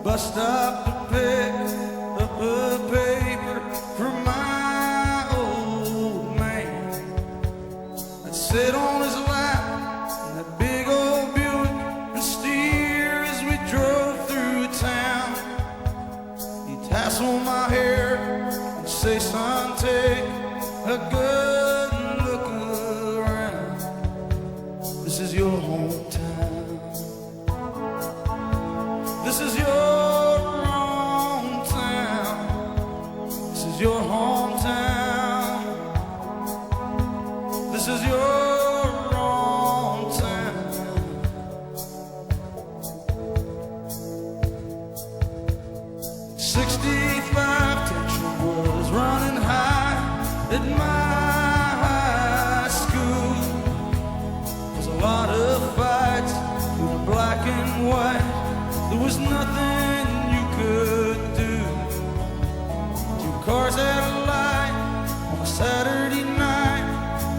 bus stop to pick up a paper for my old man. I'd sit on his lap in that big old Buick and steer as we drove through town. He'd tassel my hair and say, son, take a good look around. This is your hometown. This is your hometown. This is your hometown. This is your hometown. 65 tension was running high at my high school. There's a lot of fights through the black and white. There was nothing you could do. Two cars had a light on a Saturday night.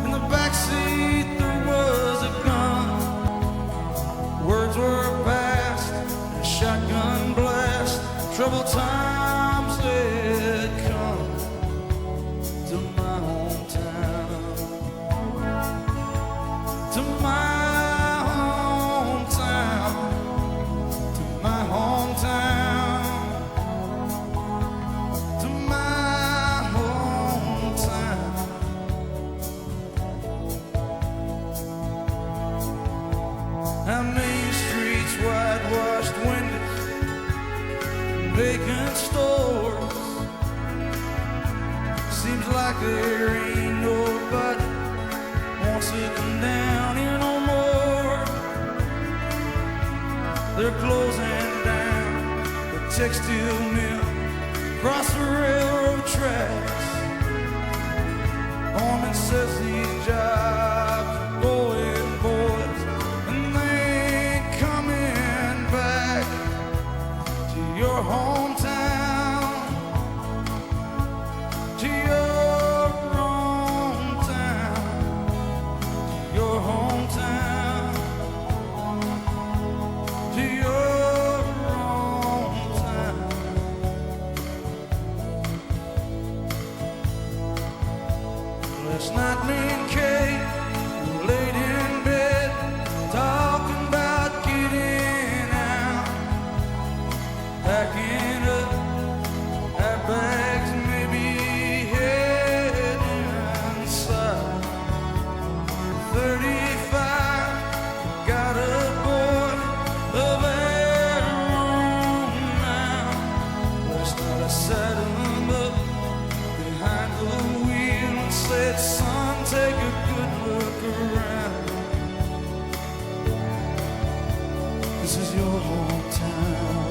In the backseat there was a gun. Words were passed, a shotgun blast. Troubled times had come to my hometown. To my hometown. My hometown, to my hometown. Our main streets, whitewashed windows, vacant stores. Seems like there ain't nobody wants to come down here no more. They're closing down the textile mill across the railroad tracks. Foreman says these jobs are going, boys, and they ain't coming back to your hometown, to your hometown, to your hometown. To your hometown. Last night me and Kate were laid in bed talking about getting out, packing up our bags, maybe heading south. 35 got a boy of our own now. Last night I sat him up behind the wheel and said, son, take a good look around. This is your hometown.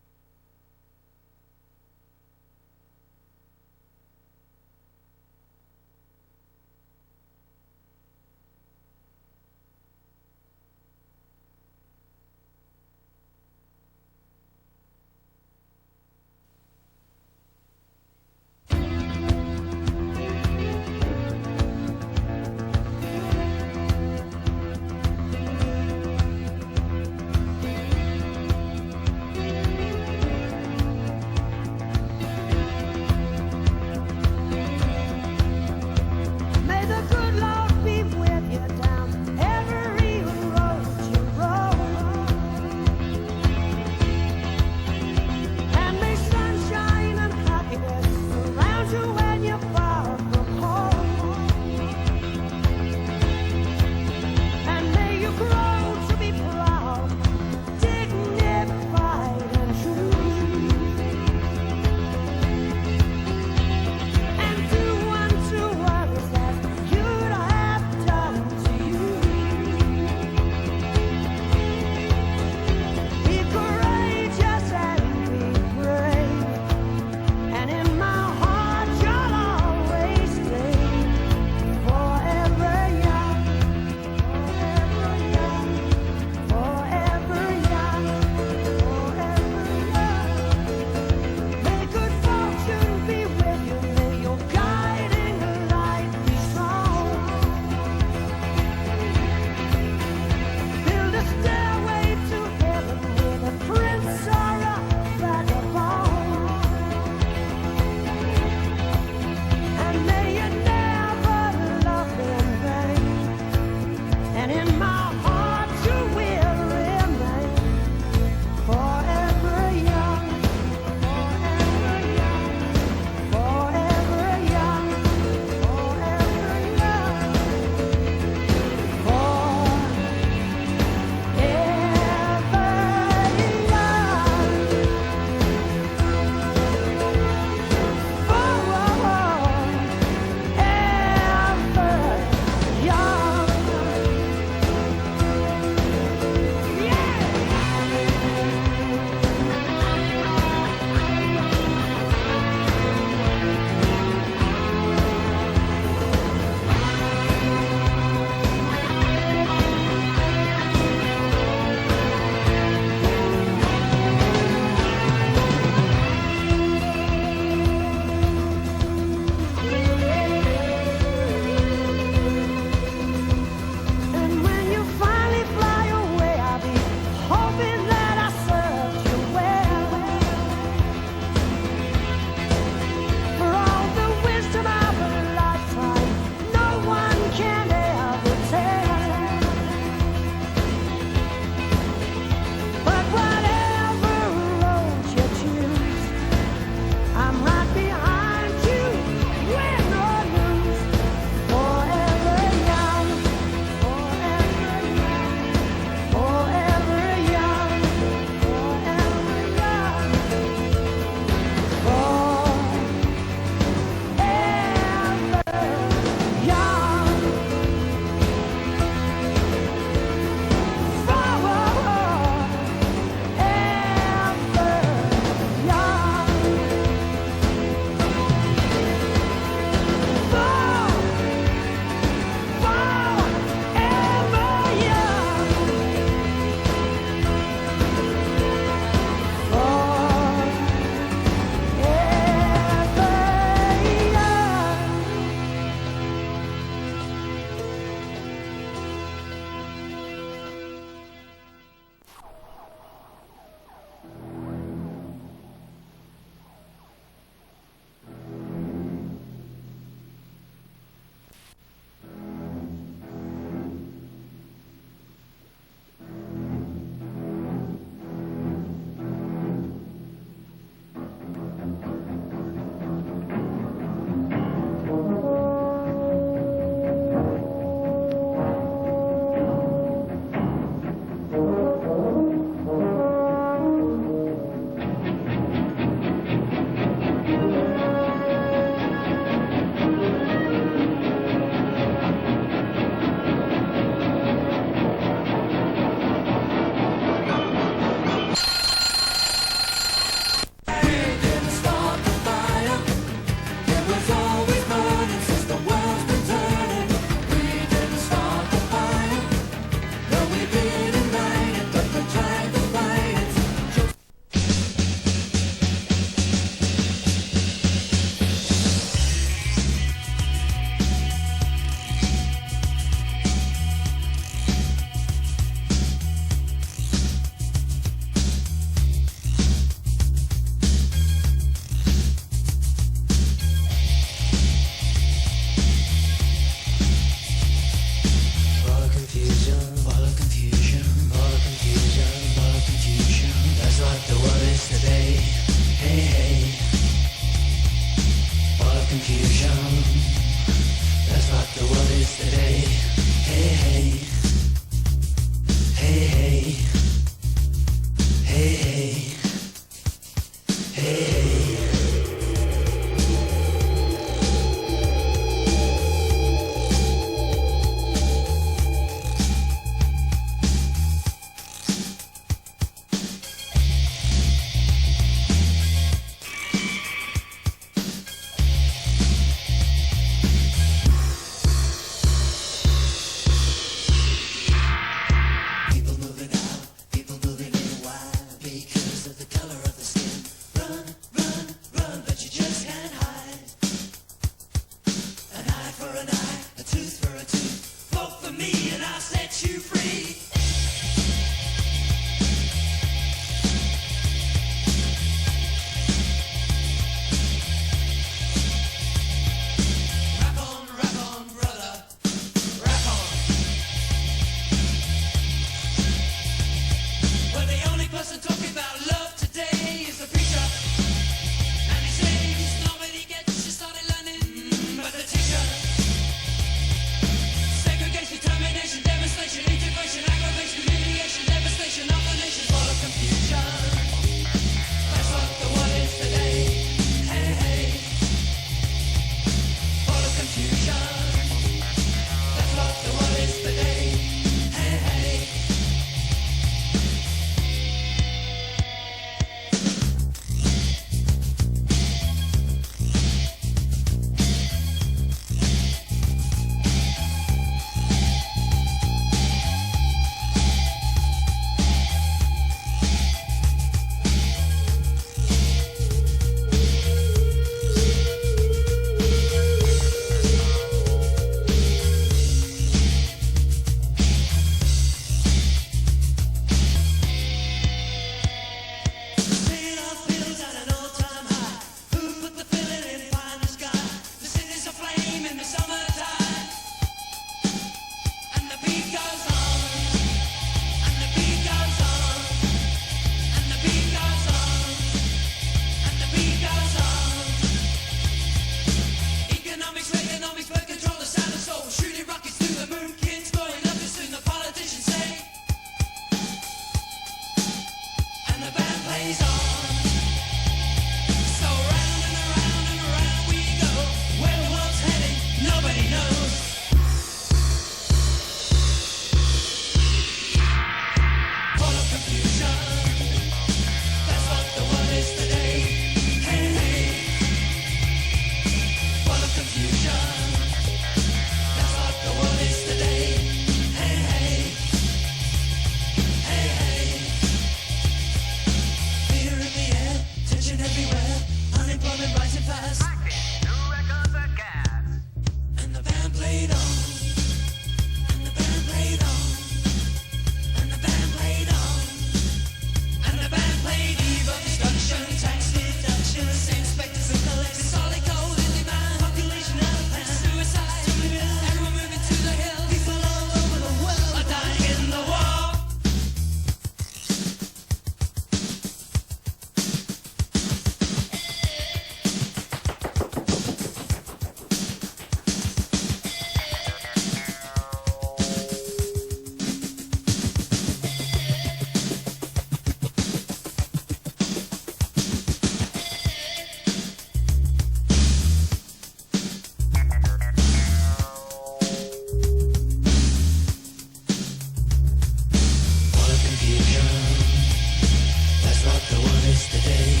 what the world is today.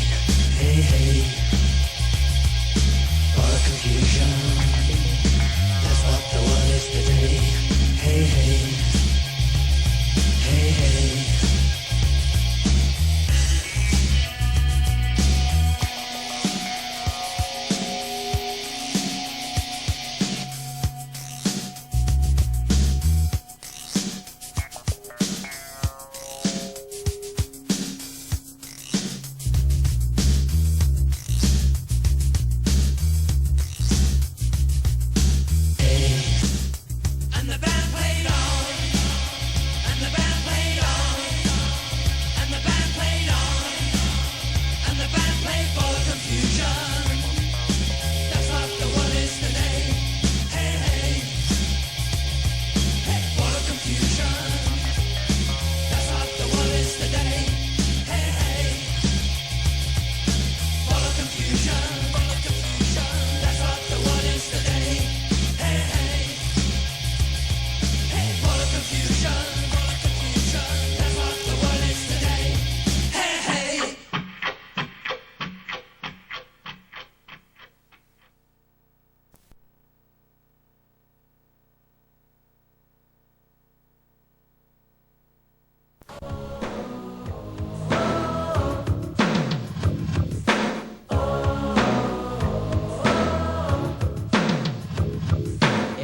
Hey, hey. What a confusion. That's what the world is today. Hey, hey. Hey, hey.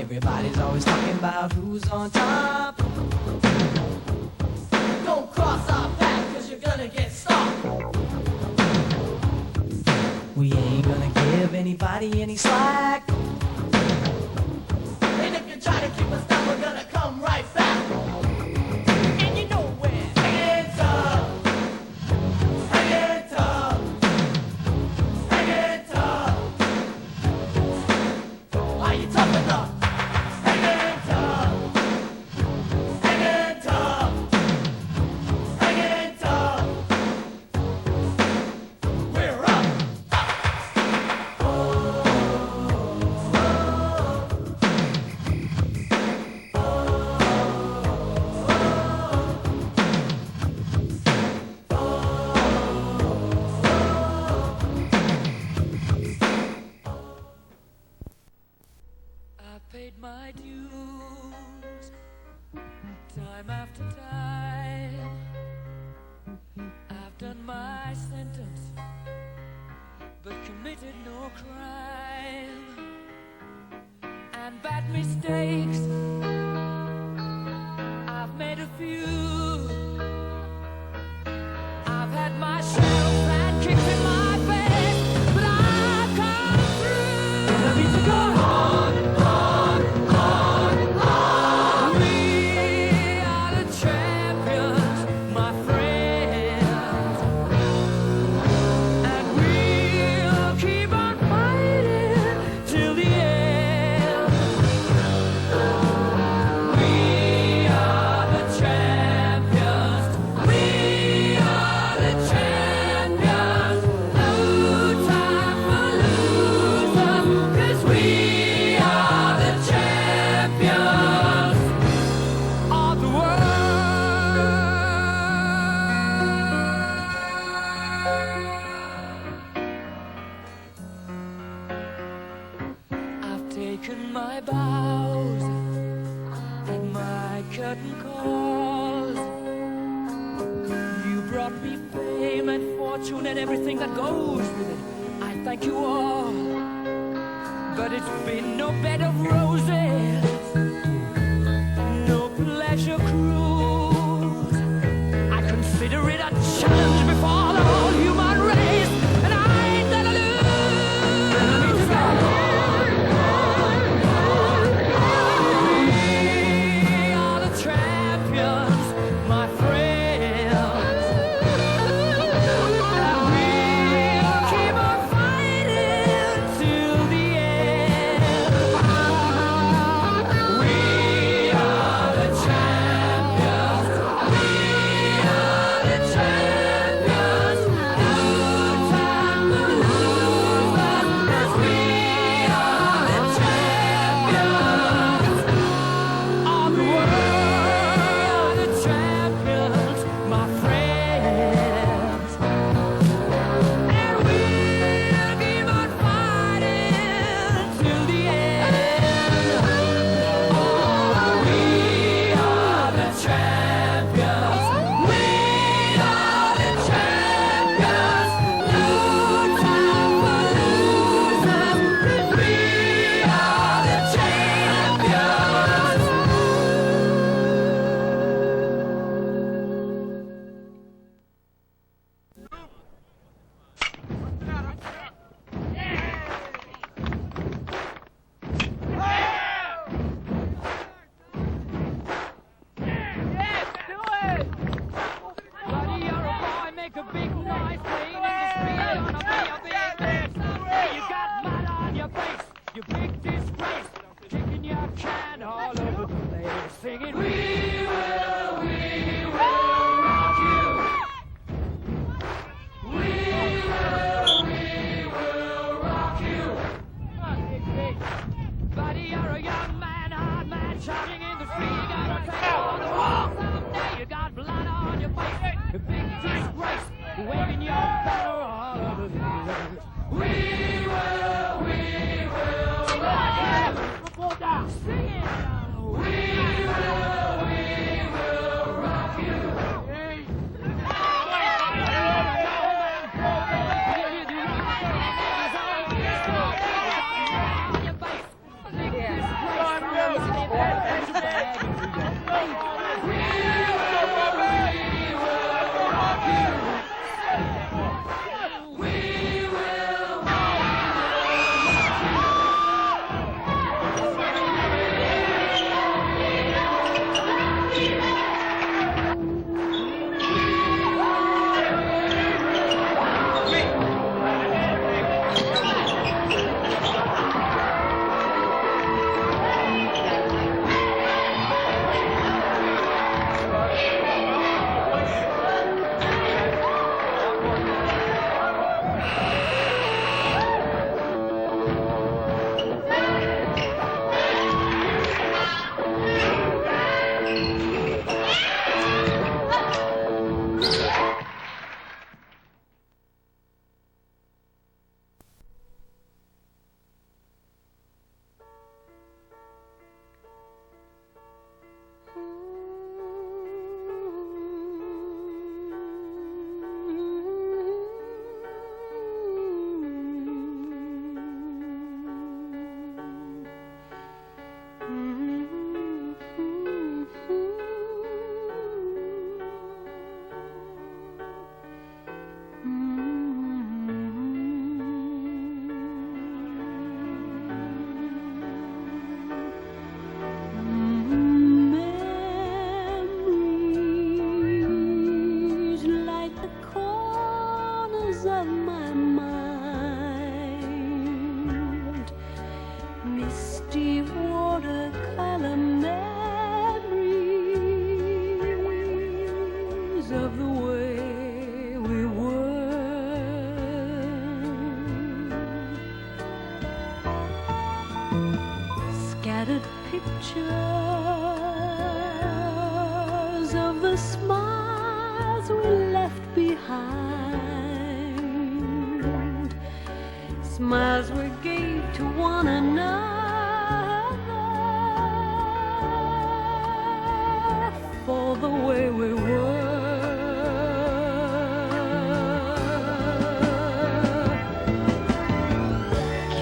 Everybody's always talking about who's on top. Don't cross our path, cause you're gonna get stopped. We ain't gonna give anybody any slack. And if you try to keep us down, we're gonna come right back. And you know we're hanging tough. Hanging tough. Hanging tough. Are you tough enough? Paid my dues time after time. I've done my sentence but committed no crime. And bad mistakes I've made a few. I've had my share of bad kicks in my face, but I've come through. And I need to go on. Taken my bows and my curtain calls. You brought me fame and fortune and everything that goes with it. I thank you all, but it's been no bed of roses, no pleasure cruise. I consider it a challenge before the whole human race, and I ain't gonna lose. a big noise playing in the street. Gonna be a big man someday. You got mud on your face, you big disgrace, kicking your can all over the place, singing, we will rock you. We will rock you. Come on, big, big. Buddy, you're a young man, hard man, shouting in the street. You gotta take on the wall someday. You got blood on your face, a big disgrace, waving your banner all over the place. We will rock you. Go down. Sing it now. We will rock you. Hey. Pictures of the smiles we left behind, smiles we gave to one another for the way we were.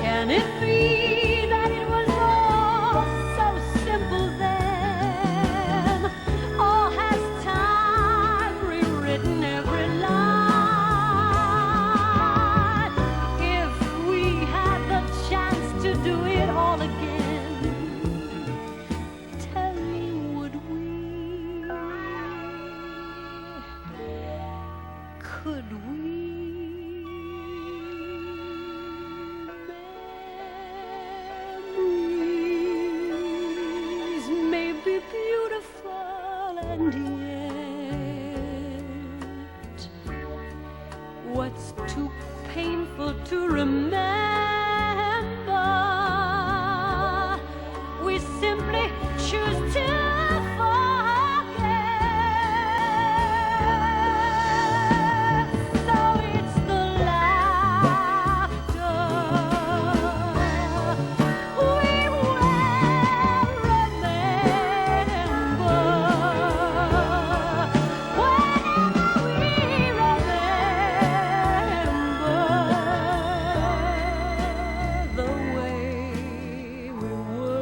Can it be what's too painful to remember, we simply choose to forget. So it's the laughter we will remember. Whenever we remember the way we were.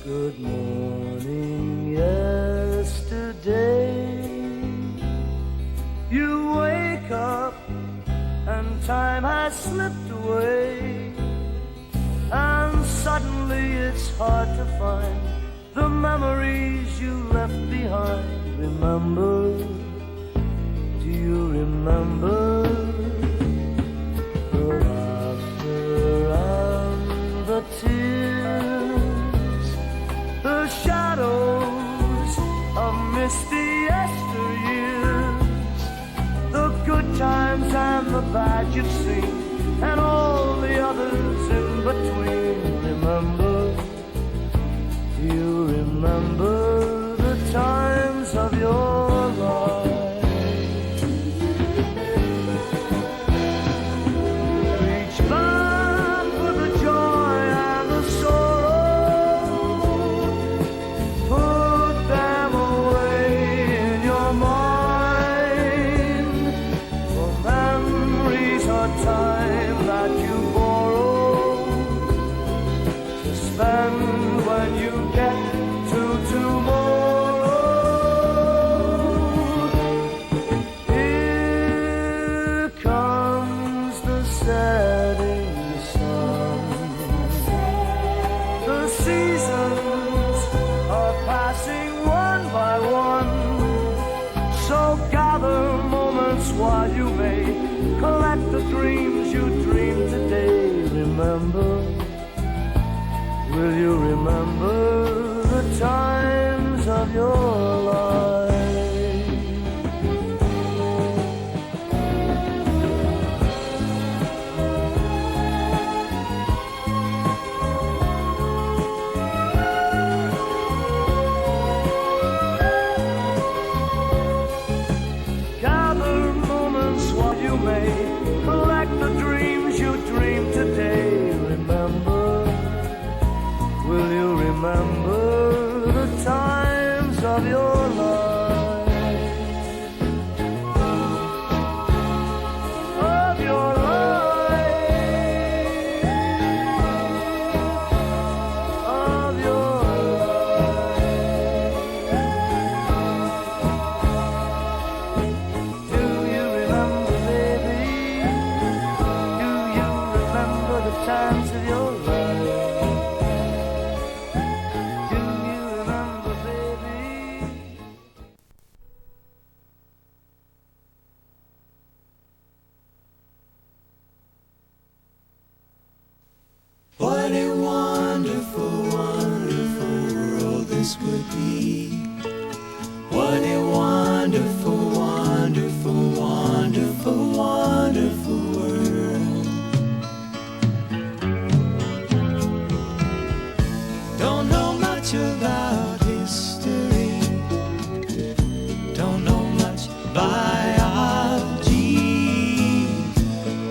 Good morning, yesterday. You wake up and time has slipped away, and suddenly it's hard to find the memories you left behind. Remember, do you remember the laughter and the tears, the shadows of misty yesteryears, the good times and the bad you've seen, and all the others in between? Remember, do you remember the times of your life? Reach back for the joy and the sorrow, put them away in your mind, for memories are time that you borrow to spend when you get to tomorrow. Here comes the setting sun. The seasons are passing one by one, so gather moments while you may, collect the dreams you dreamed today. Remember, will you remember the times of your life? Gather moments while you may, collect the dreams you dreamed today. Remember, will you remember the times of your life? Of your life. Of your life. Do you remember, baby? Do you remember the times of your life? Do you remember, baby? What a wonderful, wonderful world this would be. What a wonderful, wonderful, wonderful, wonderful world. Don't know much about history, don't know much biology,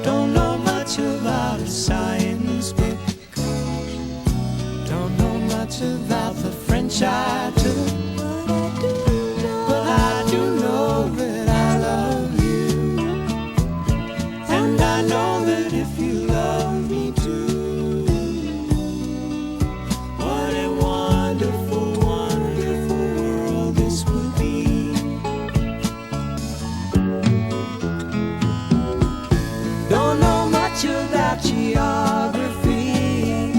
don't know much about a science book, don't know much about the French I took, but I do know that I love you, and I know that if you love me too. What a wonderful, wonderful world this would be. Don't know much about geography,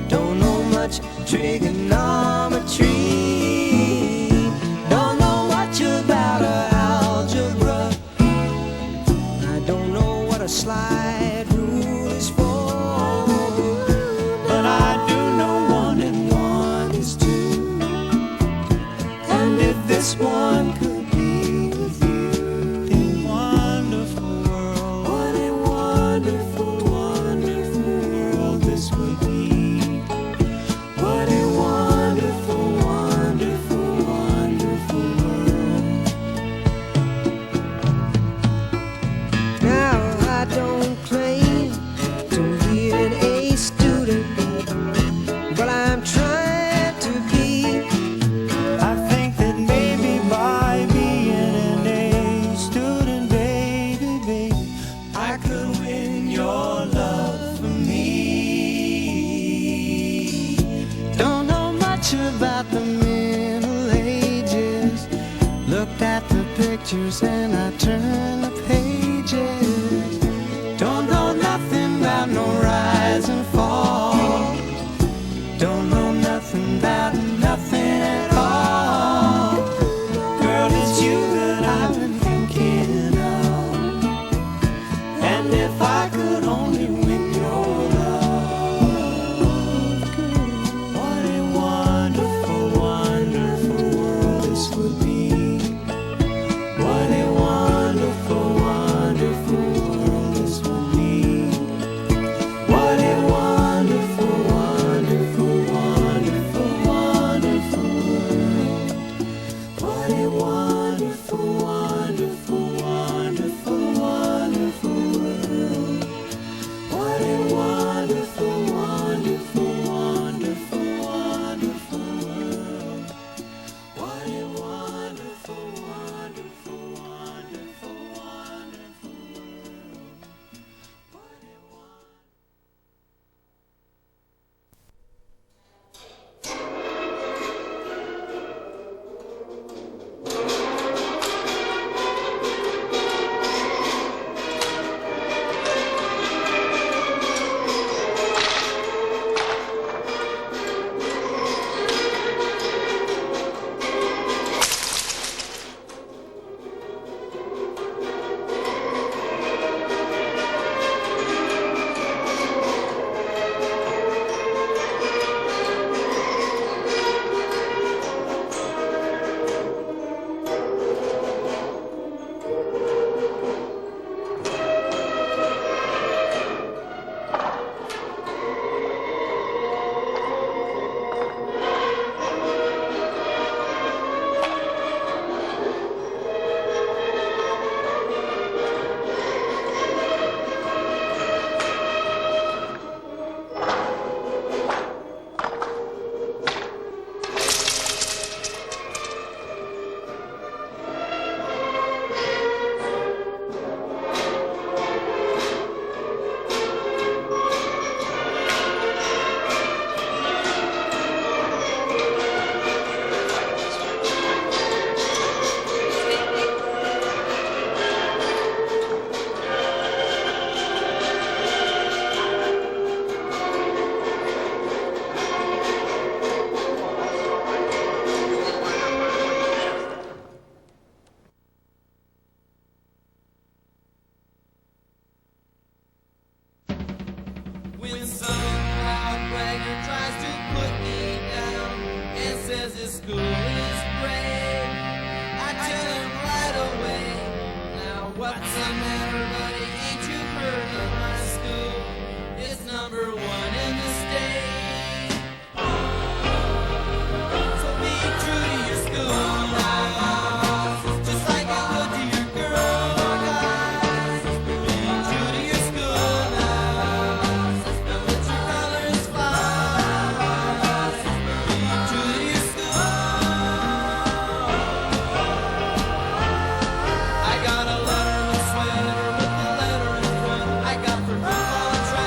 don't know much trigonometry, don't know much about algebra, I don't know what a slide rule is for, but I do know 1 and 1 is 2, and if this one could be with you, a wonderful world, what a wonderful, wonderful world this would be. What a wonderful, wonderful much about the Middle Ages. Looked at the pictures and I turned the pages. Don't know nothing about no rise and fall. Don't know nothing about nothing at all. Girl, it's you that I've been thinking of. And if I could only win your love, what a wonderful, wonderful world this would be. What a wonderful, wonderful world this would be. What a wonderful, wonderful, wonderful, wonderful world. What a wonderful, wonderful, wonderful, wonderful world. What a wonderful, wonderful, wonderful, wonderful world. What a wonderful, wonderful, wonderful, wonderful world. What a When some outbragger tries to put me down and says this school is great, I tell him right away, now what's the matter, buddy? Ain't you heard of my school? It's number 1 in the state. So be true to your school now, just like you would to your girl, guys. Be true to your school now, and let your colors fly. Be true to your school. I got a letterman sweater with the letter in front. I got for football and track.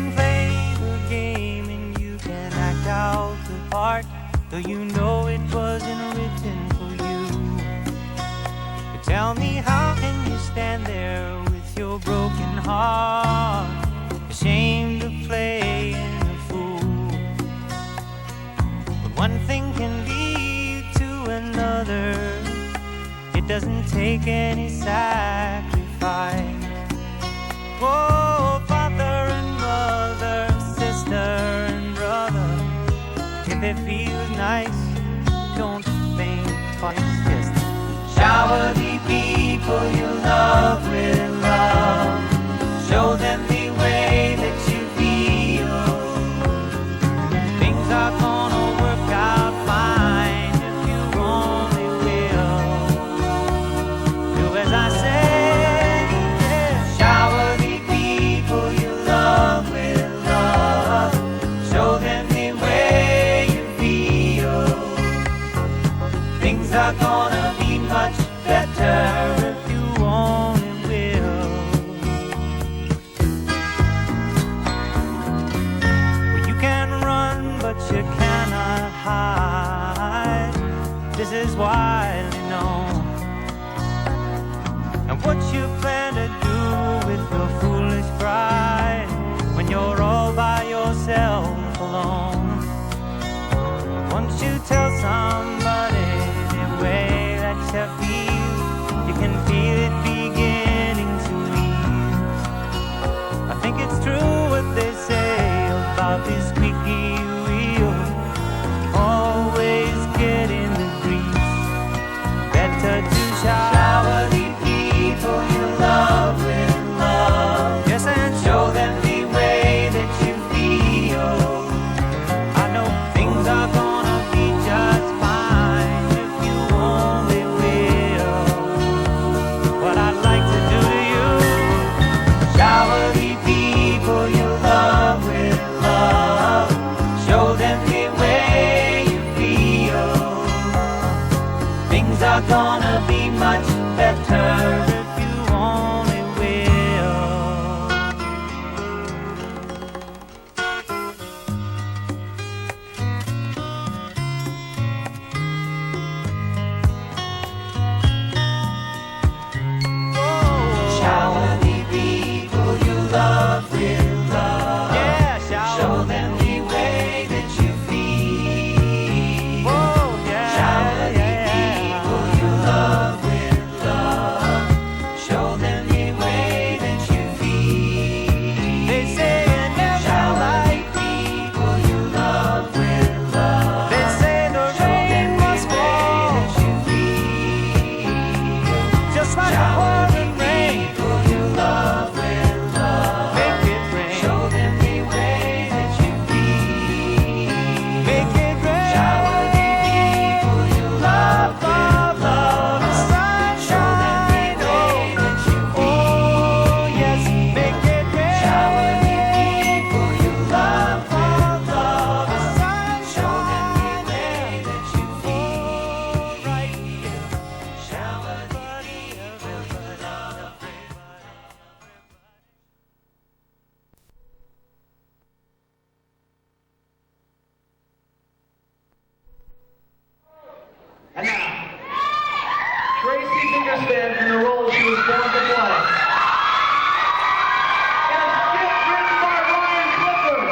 can play the game and you can act out the part, though you know it wasn't written for you. But tell me, how can you stand there with your broken heart, ashamed of playing the fool? But one thing can lead to another. It doesn't take any sacrifice. Oh, father and mother, sister and brother, if it feels nice, don't think twice. Just shower the people you love with love. Show them the way that you feel. Things are gonna work out fine if you only will. Do as I say. Things are gonna be much better if you only will. Well, you can run, but you cannot hide. This is widely known. And what you plan to do with your foolish pride when you're all by yourself alone? Once you tell somebody the way that you feel, you can feel it beginning to ease. I think it's true what they say about this squeaky wheel, always getting the grease. Better to shower the people you love with love. Yes, and show them the way that you feel. I know things are gonna be just fine if you only will. What I'd like to do to you, shower the people you love with love. Show them the way you feel. Things are gonna be much better if you only will. Shower the people you love with love. Yeah, show them the way that you feel. Oh, yeah, shower the people you love with love. Show them the way that you feel. They say you never like people you love with love. They say the rain must fall. Just like a pouring rain. You love with love. Make it rain. Show them the way that you feel. Make it rain. Shower the people you love with love. Sunshine. Show them the way that you feel. Oh yes, make it rain. Shower the people you love with love. Sunshine. Show them the way that you feel. Right here. Shower the people you love. And now, Tracy Fingerstand in the role she was born to play. And a skit written by Ryan Clifford.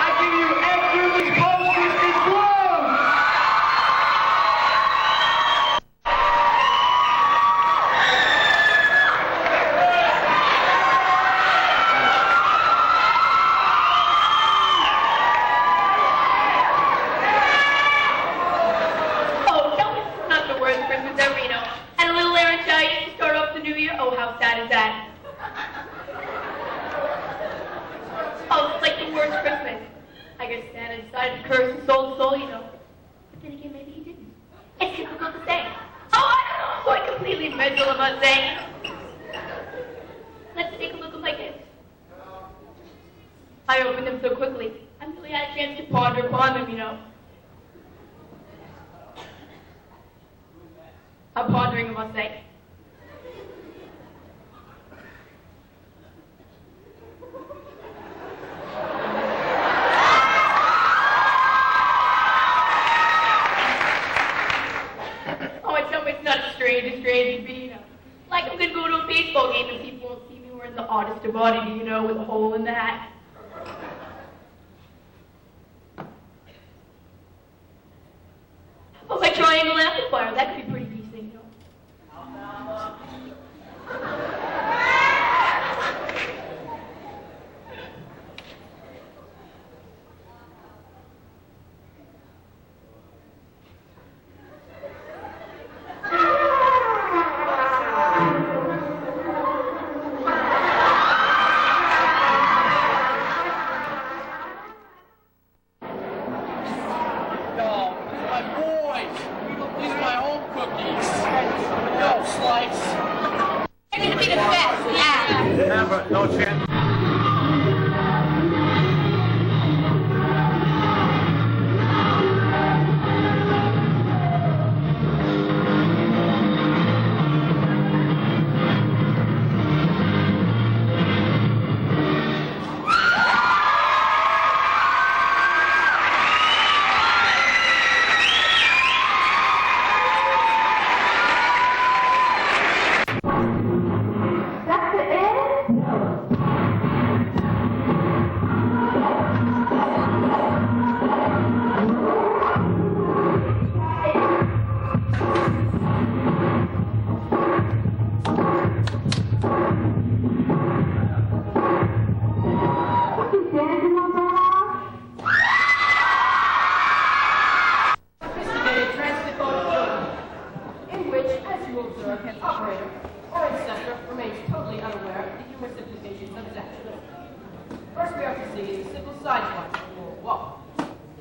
I give you Ed Dooley's Posters in Bloom. Oh, no, it's not the worst Christmas ever, you know. And a little laryngitis to start off the new year. Oh, how sad is that? Oh, it's like the worst Christmas. I guess Santa decided to curse and soul to soul, you know. But then again, maybe he didn't. It's typical to say. Oh, I don't know. So I completely mental about saying. Let's take a look at my gifts. I opened them so quickly. I really had a chance to ponder upon them, you know. I'm pondering, I must say. were in the oddest of oddity, you know, with a hole in the hat. Oh, my triangle amplifier, that could be pretty decent, you know. No chance.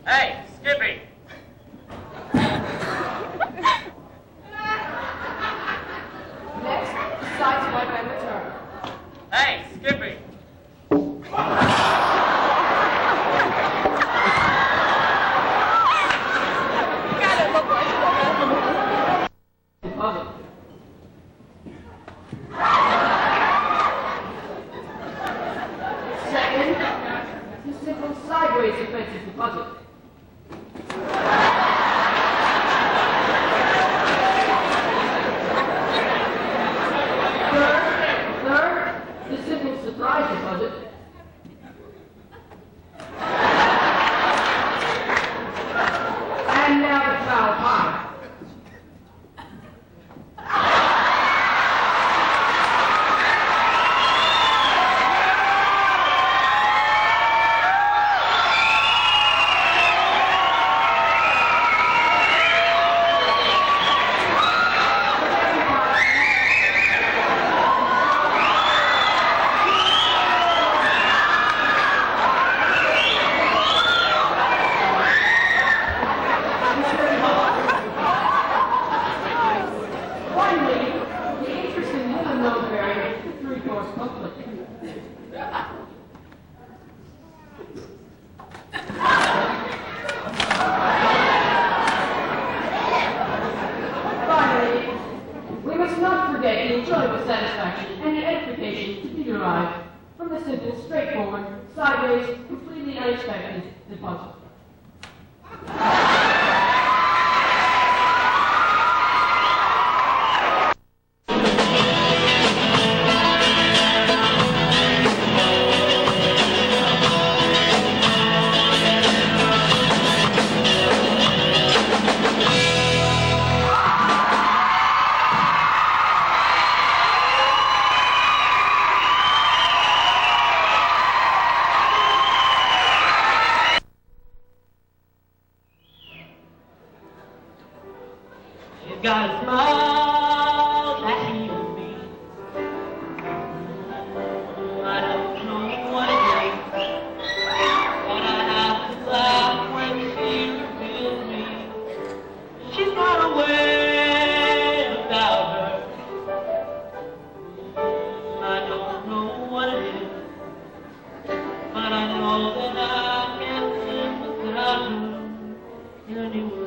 Hey, Skippy! Next, sideswipe and return. Hey, Skippy! Deposit. Second, the simple sideways defensive deposit. Third, the simple surprise deposit. And now the foul pie. Finally, the interesting little known variant of three-course conflict. Finally, we must not forget the enjoyable satisfaction and the edification to be derived from the simple, straightforward, sideways, completely unexpected deposit. She's got a smile that heals me. I don't know what it is, but I have to laugh when she reveals me. She's got a way about her. I don't know what it is, but I know that I can't live without her anyway.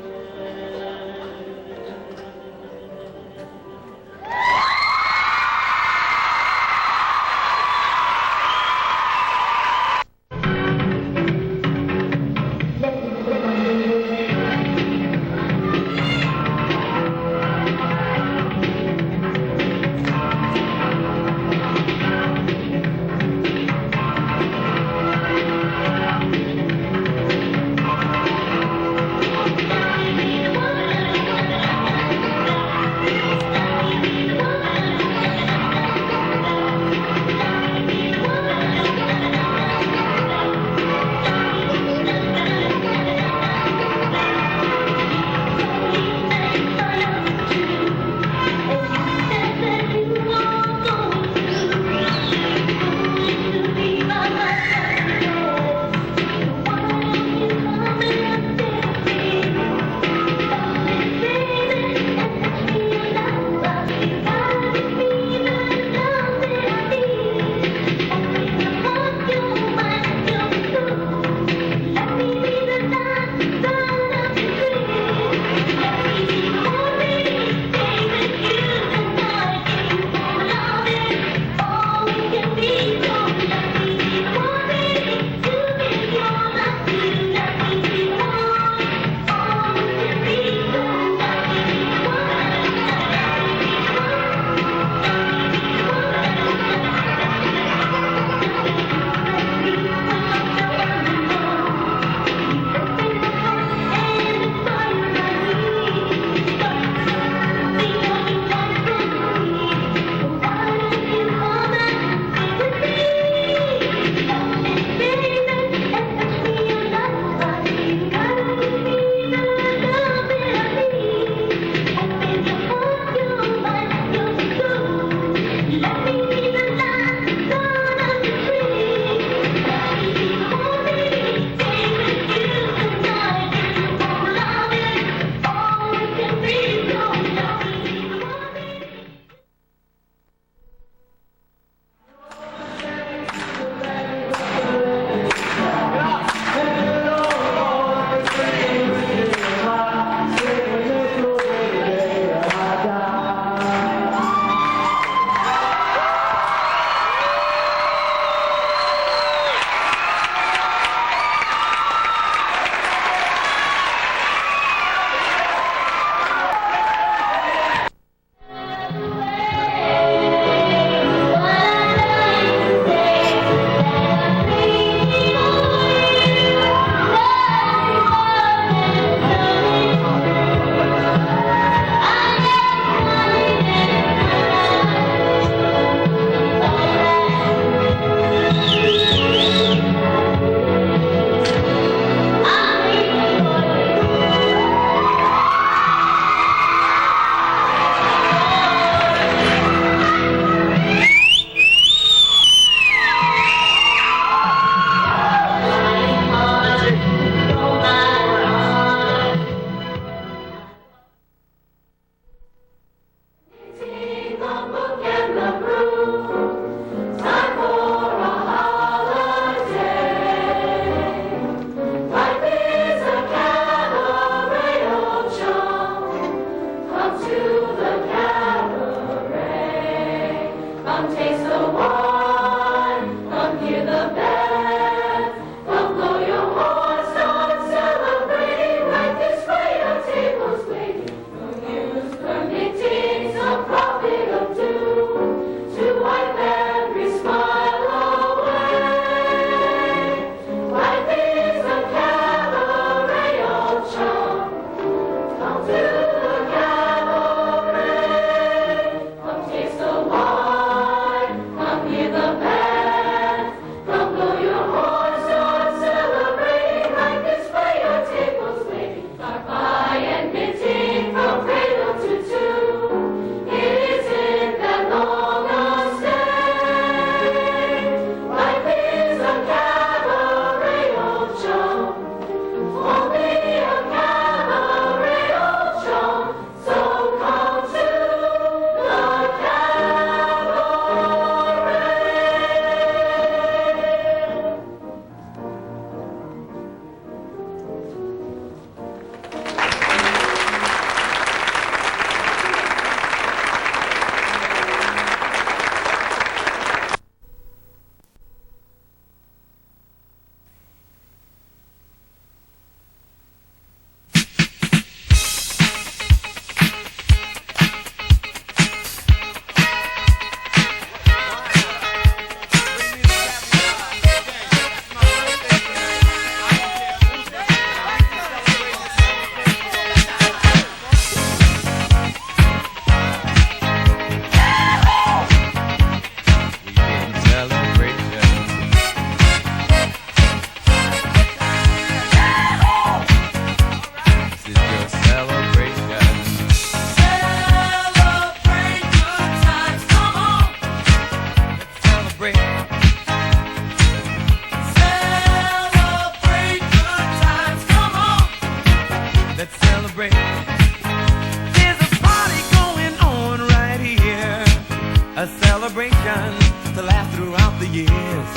to last throughout the years.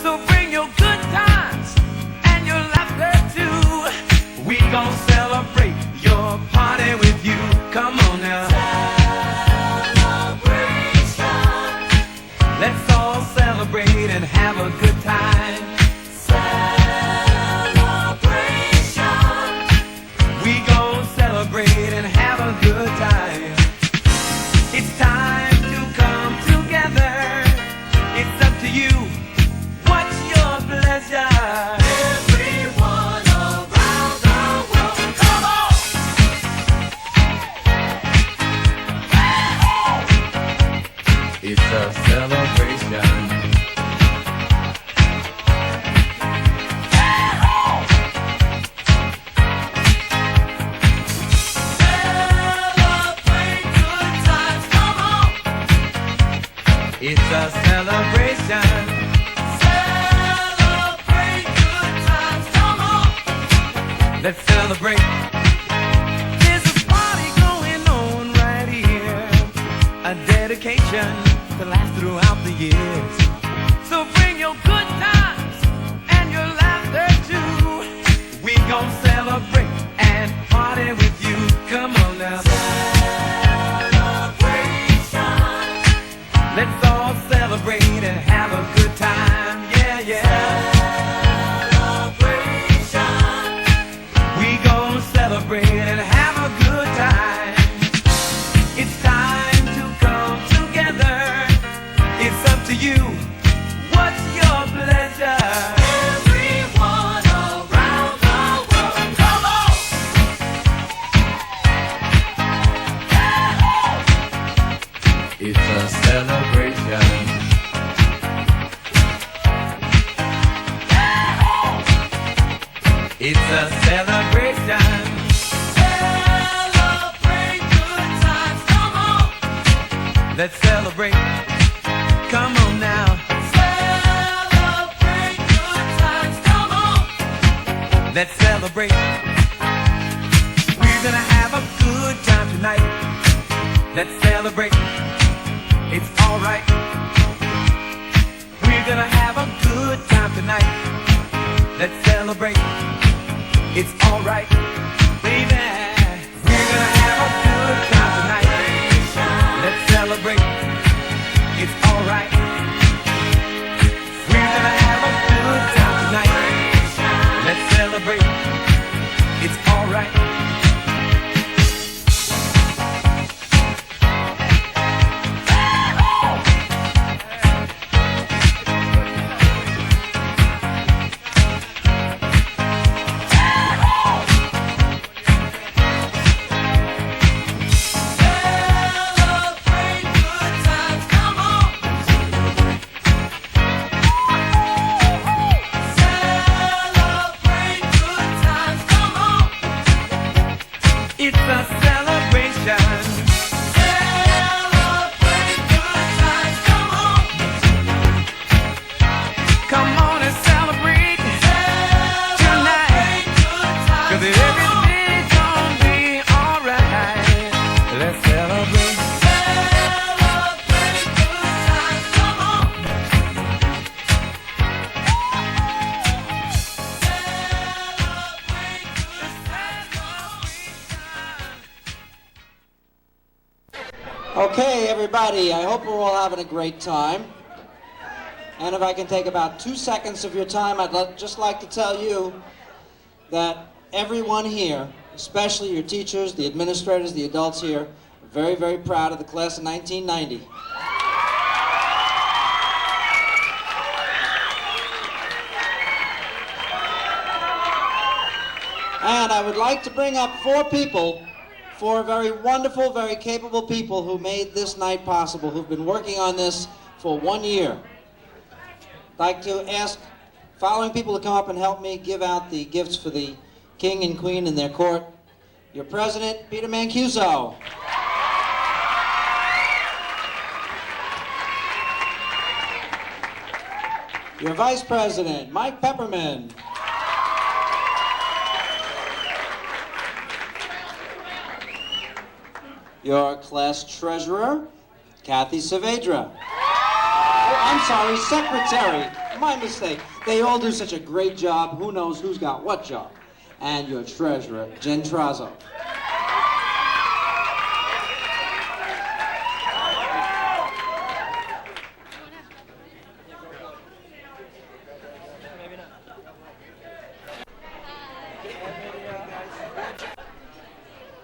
So bring your good times and your laughter too. We gon' celebrate your party with you. Come on now. Celebration. Let's all celebrate and have a good time. We gon' celebrate and have a good time. It's time to come together. It's up to you. What's your pleasure? Everyone around the world, come on! It's a celebration. It's a celebration. Celebrate good times, come on. Let's celebrate. There's a party going on right here. A dedication to last throughout the years. So bring your good times and your laughter too. We gon' celebrate and party with you. Come on now. Let's all celebrate and have a good time, yeah, yeah. Celebration. We gon' celebrate and have a good time. It's time to come together. It's up to you. What's your pleasure? Everyone around the world, come on! It's a celebration. It's a celebration. Celebrate good times, come on. Let's celebrate. Come on now. Celebrate good times, come on. Let's celebrate. We're gonna have a good time tonight. Let's celebrate. It's alright. We're gonna have a good time tonight. Let's celebrate. It's alright, baby. We're gonna have a good time tonight. Let's celebrate. It's alright. We're gonna have a good time tonight. Let's celebrate. It's alright. It's a celebration. Celebrate good times, come on. Come on and celebrate tonight. 'Cause everything's gonna be alright. Let's celebrate. Celebrate good times, come on. Okay, everybody, I hope we're all having a great time. And if I can take about 2 seconds of your time, I'd just like to tell you that everyone here, especially your teachers, the administrators, the adults here, are very, very proud of the class of 1990. And I would like to bring up four very wonderful, very capable people who made this night possible, who've been working on this for 1 year. I'd like to ask following people to come up and help me give out the gifts for the King and Queen in their court. Your President, Peter Mancuso. Your Vice President, Mike Pepperman. Your class treasurer, Kathy Saavedra. I'm sorry, secretary. My mistake. They all do such a great job. Who knows who's got what job? And your treasurer, Jen Trazo.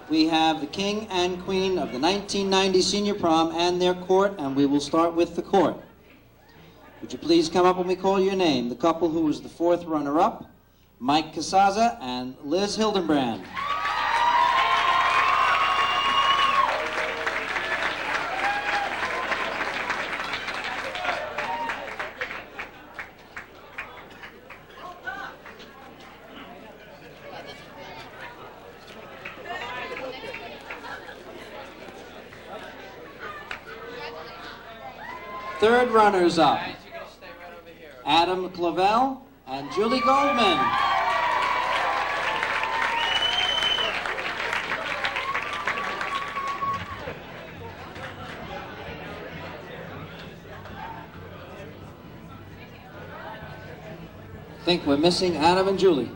We have the king and queen of the 1990 senior prom and their court, and we will start with the court. Would you please come up when we call your name? The couple who was the fourth runner-up, Mike Casaza and Liz Hildenbrand. Third runners-up, Adam Clavel and Julie Goldman. I think we're missing Adam and Julie.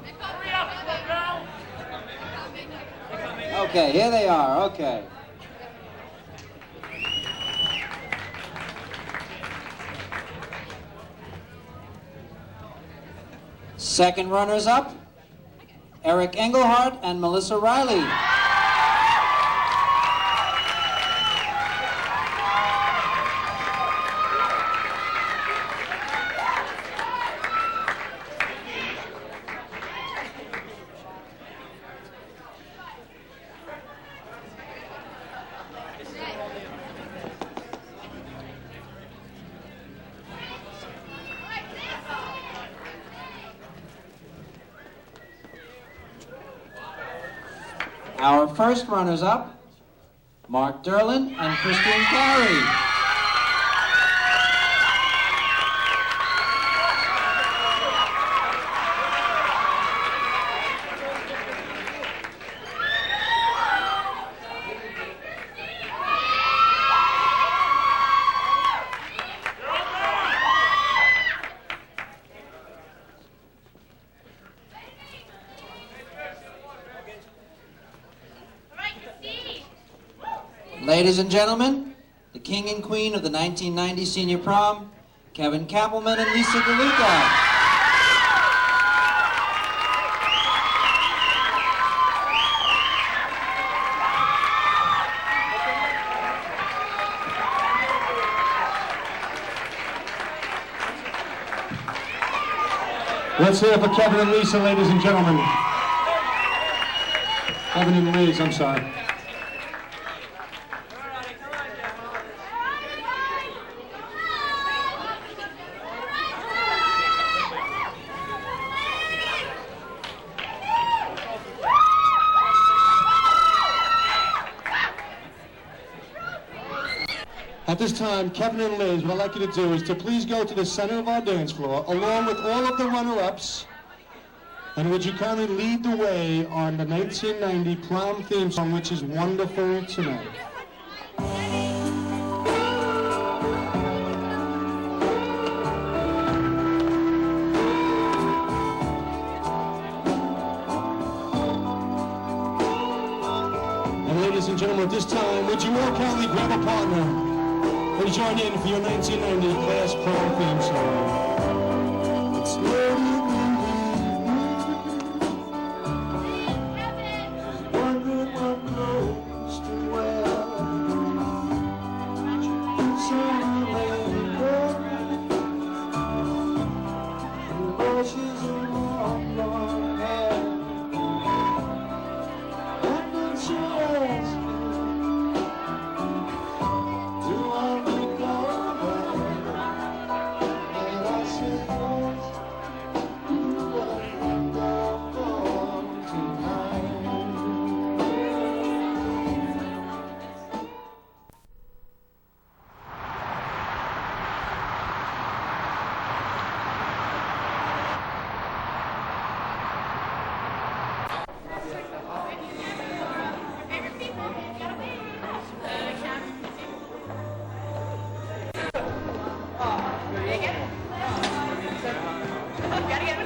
Okay, here they are, okay. Second runners-up, Eric Engelhardt and Melissa Riley. Our first runners-up, Mark Derlin and Christine Carey. Ladies and gentlemen, the king and queen of the 1990 senior prom, Kevin Kappelman and Lisa DeLuca. Let's hear it for Kevin and Lisa, ladies and gentlemen. Kevin and Liz, I'm sorry. At this time, Kevin and Liz, what I'd like you to do is to please go to the center of our dance floor, along with all of the runner-ups, and would you kindly lead the way on the 1990 prom theme song, which is Wonderful Tonight. And ladies and gentlemen, at this time, would you all kindly grab a partner and join in for your 1990 class prom theme song. It's wondering what clothes to wear. Brushes and long, long hair. And then she asks me, do I look alright?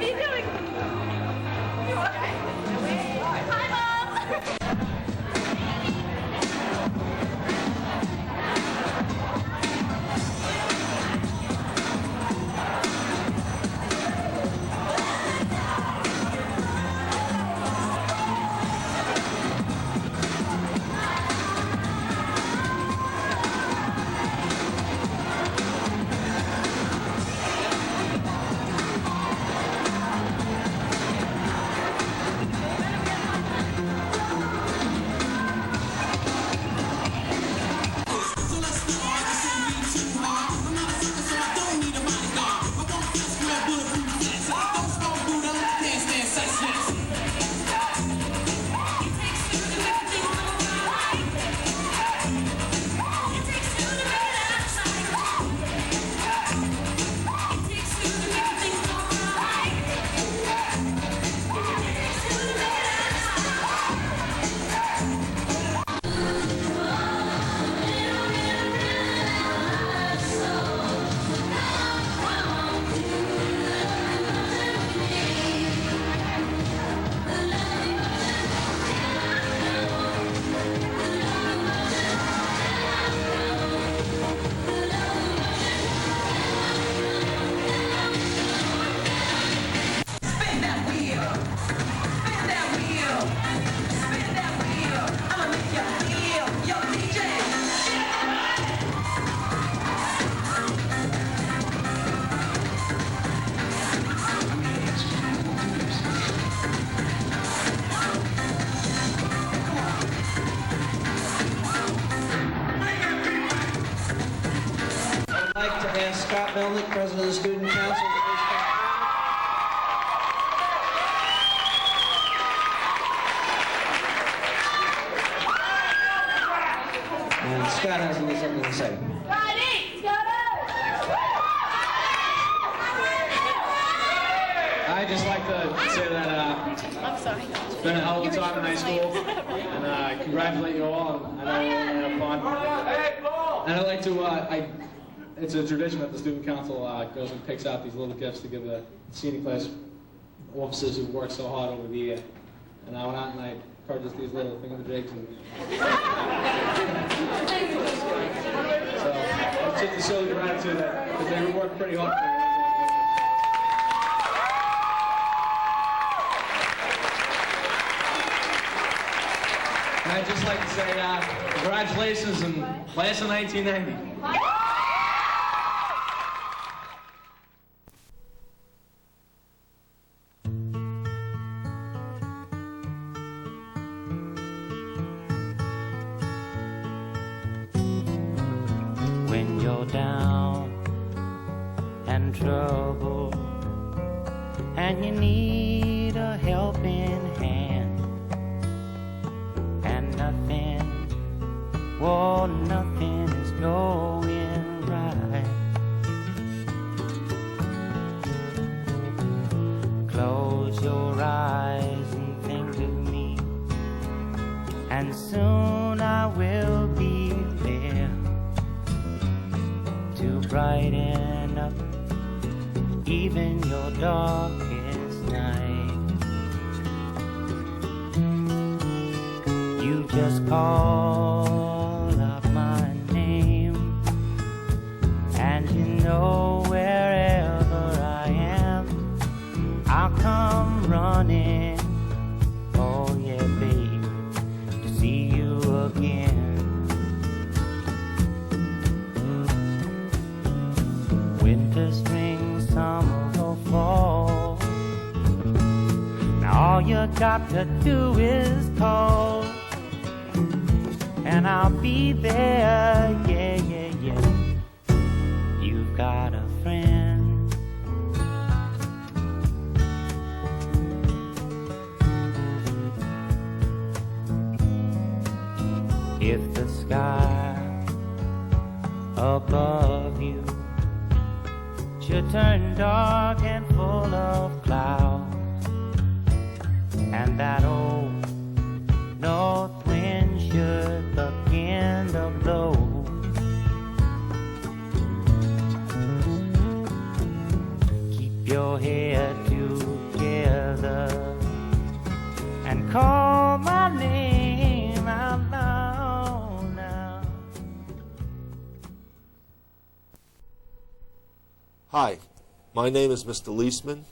are you doing? You okay? Hi, Mom. Scott Melnick, President of the Student Council. And Scott has something to say. I'd just like to say that it's been a hell of a time in high school, and I congratulate you all, and I know we're going to have fun. And I'd like to, it's a tradition that the Student Council goes and picks out these little gifts to give the senior class officers who worked so hard over the year. And I went out and I purchased these little thingamajigs, and so it's just to show the gratitude that because they worked pretty hard for it. And I'd just like to say congratulations and class of 1990. When you're down and trouble and you need a helping hand and nothing, well, nothing is going right. Close your eyes and think of me, and soon I will be there to brighten up even your darkest night. You just call out my name, and you know wherever I am, I'll come running. Oh yeah, babe, to see you again. Winter, spring, summer, or fall, now all you got to do is call, and I'll be there, yeah, yeah, yeah. You've got a friend. If the sky above you should turn dark and full of clouds, and that old north wind should begin to blow, keep your head together call my name out loud now. Hi, my name is Mr. Leisman,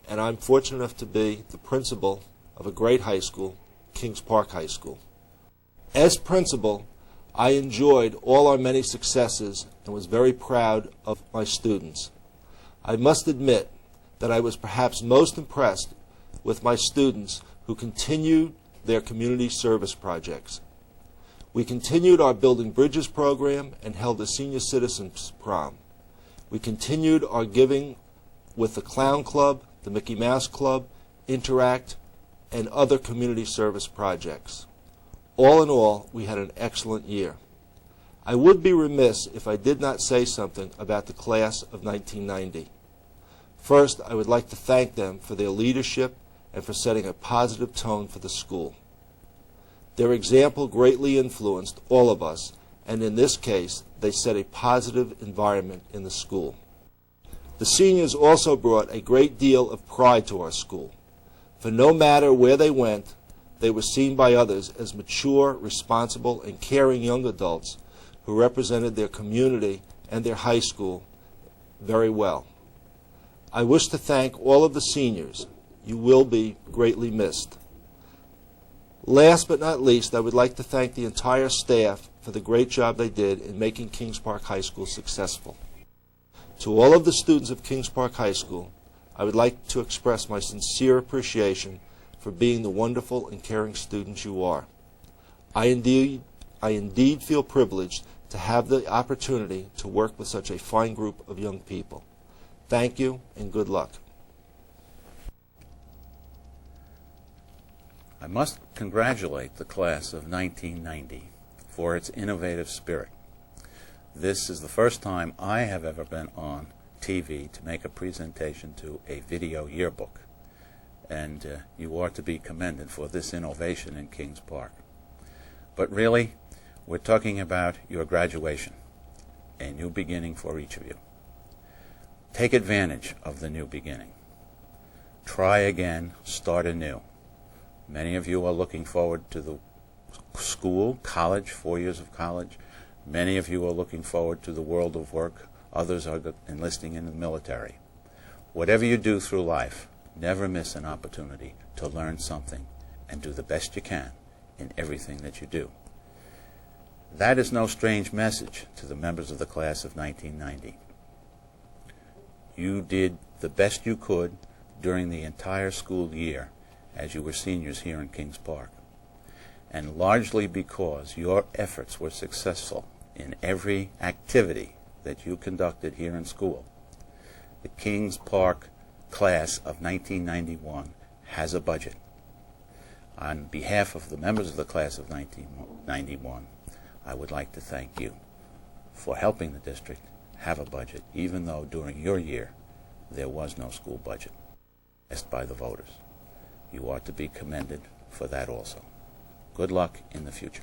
and I'm fortunate enough to be the principal of a great high school, Kings Park High School. As principal, I enjoyed all our many successes and was very proud of my students. I must admit that I was perhaps most impressed with my students who continued their community service projects. We continued our Building Bridges program and held a senior citizens prom. We continued our giving with the Clown Club, the Mickey Mouse Club, Interact, and other community service projects. All in all, we had an excellent year. I would be remiss if I did not say something about the class of 1990. First, I would like to thank them for their leadership and for setting a positive tone for the school. Their example greatly influenced all of us, and in this case, they set a positive environment in the school. The seniors also brought a great deal of pride to our school, for no matter where they went, they were seen by others as mature, responsible, and caring young adults who represented their community and their high school very well. I wish to thank all of the seniors. You will be greatly missed. Last but not least, I would like to thank the entire staff for the great job they did in making Kings Park High School successful. To all of the students of Kings Park High School, I would like to express my sincere appreciation for being the wonderful and caring students you are. I indeed feel privileged to have the opportunity to work with such a fine group of young people. Thank you and good luck. I must congratulate the class of 1990 for its innovative spirit. This is the first time I have ever been on TV to make a presentation to a video yearbook, and you are to be commended for this innovation in Kings Park. But really, we're talking about your graduation, a new beginning for each of you. Take advantage of the new beginning. Try again, start anew. Many of you are looking forward to the school, college, 4 years of college. Many of you are looking forward to the world of work. Others are enlisting in the military. Whatever you do through life, never miss an opportunity to learn something and do the best you can in everything that you do. That is no strange message to the members of the class of 1990. You did the best you could during the entire school year as you were seniors here in Kings Park. And largely because your efforts were successful in every activity that you conducted here in school, the Kings Park class of 1991 has a budget. On behalf of the members of the class of 1991, I would like to thank you for helping the district have a budget, even though during your year there was no school budget passed by the voters. You are to be commended for that also. Good luck in the future.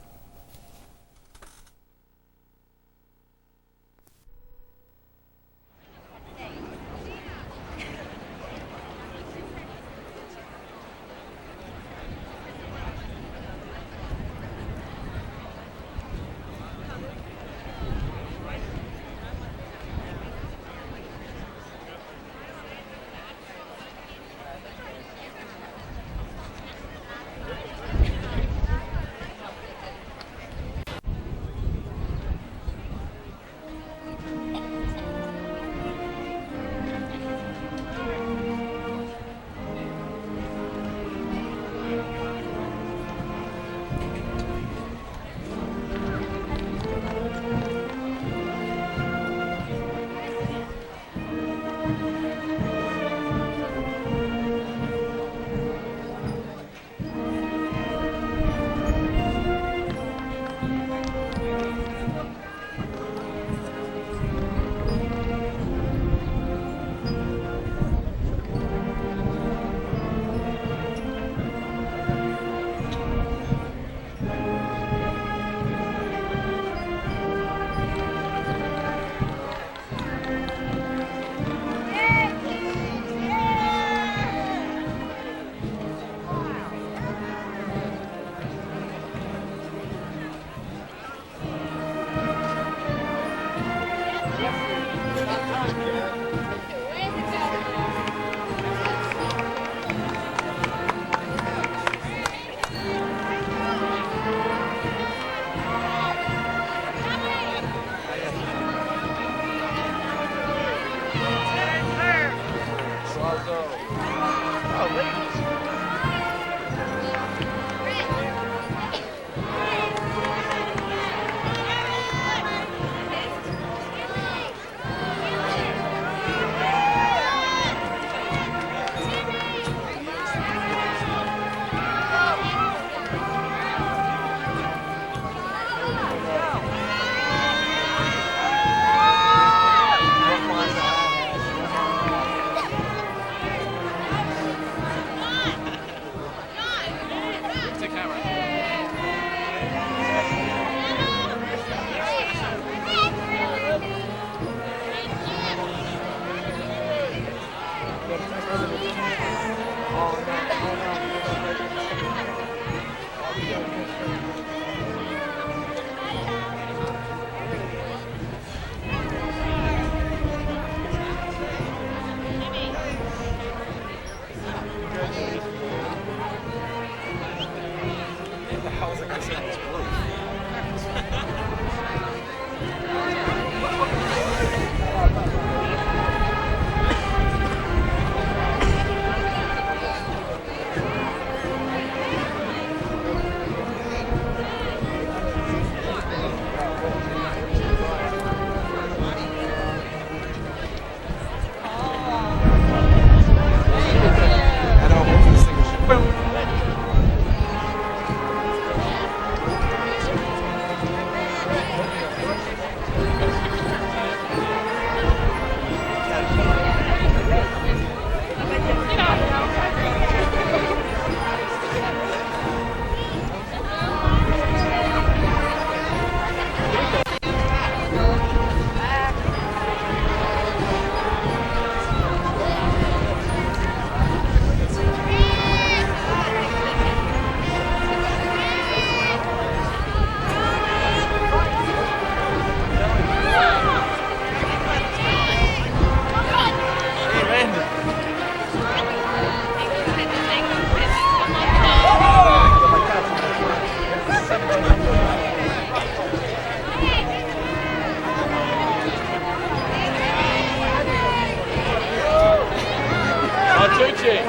shit.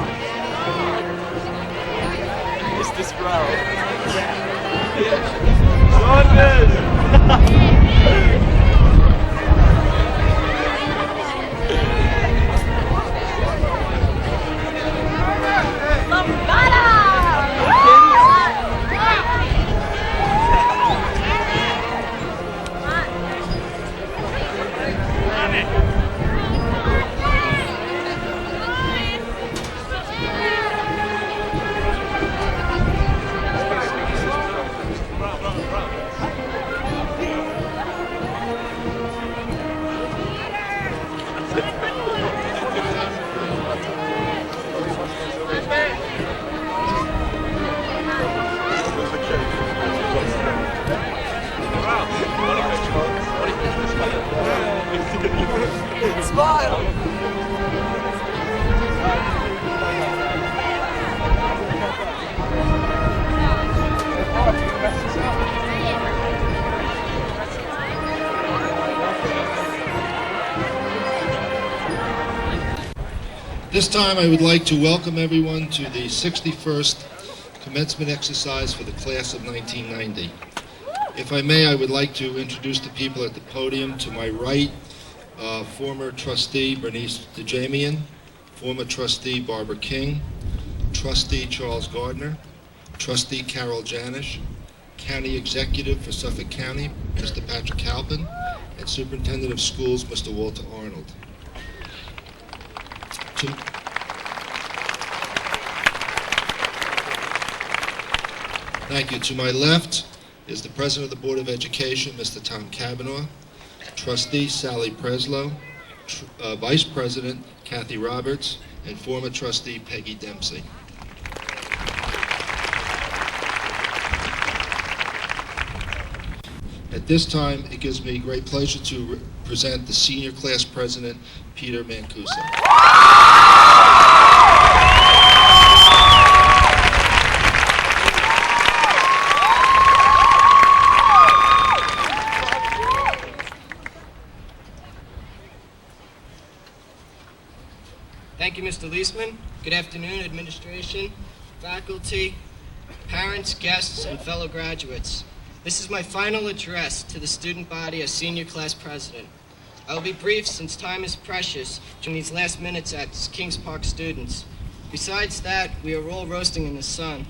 Mr. Sprout. Smile! This time I would like to welcome everyone to the 61st commencement exercise for the class of 1990. If I may, I would like to introduce the people at the podium. To my right, former trustee Bernice DeJamian, former trustee Barbara King, trustee Charles Gardner, trustee Carol Janish, county executive for Suffolk County, Mr. Patrick Halpin, and superintendent of schools, Mr. Walter Arnold. Thank you. To my left is the President of the Board of Education, Mr. Tom Cavanaugh, Trustee Sally Preslow, Vice President Kathy Roberts, and former Trustee Peggy Dempsey. At this time, it gives me great pleasure to present the Senior Class President, Peter Mancuso. Thank you, Mr. Leisman. Good afternoon, administration, faculty, parents, guests, and fellow graduates. This is my final address to the student body as senior class president. I will be brief since time is precious during these last minutes as Kings Park students. Besides that, we are all roasting in the sun.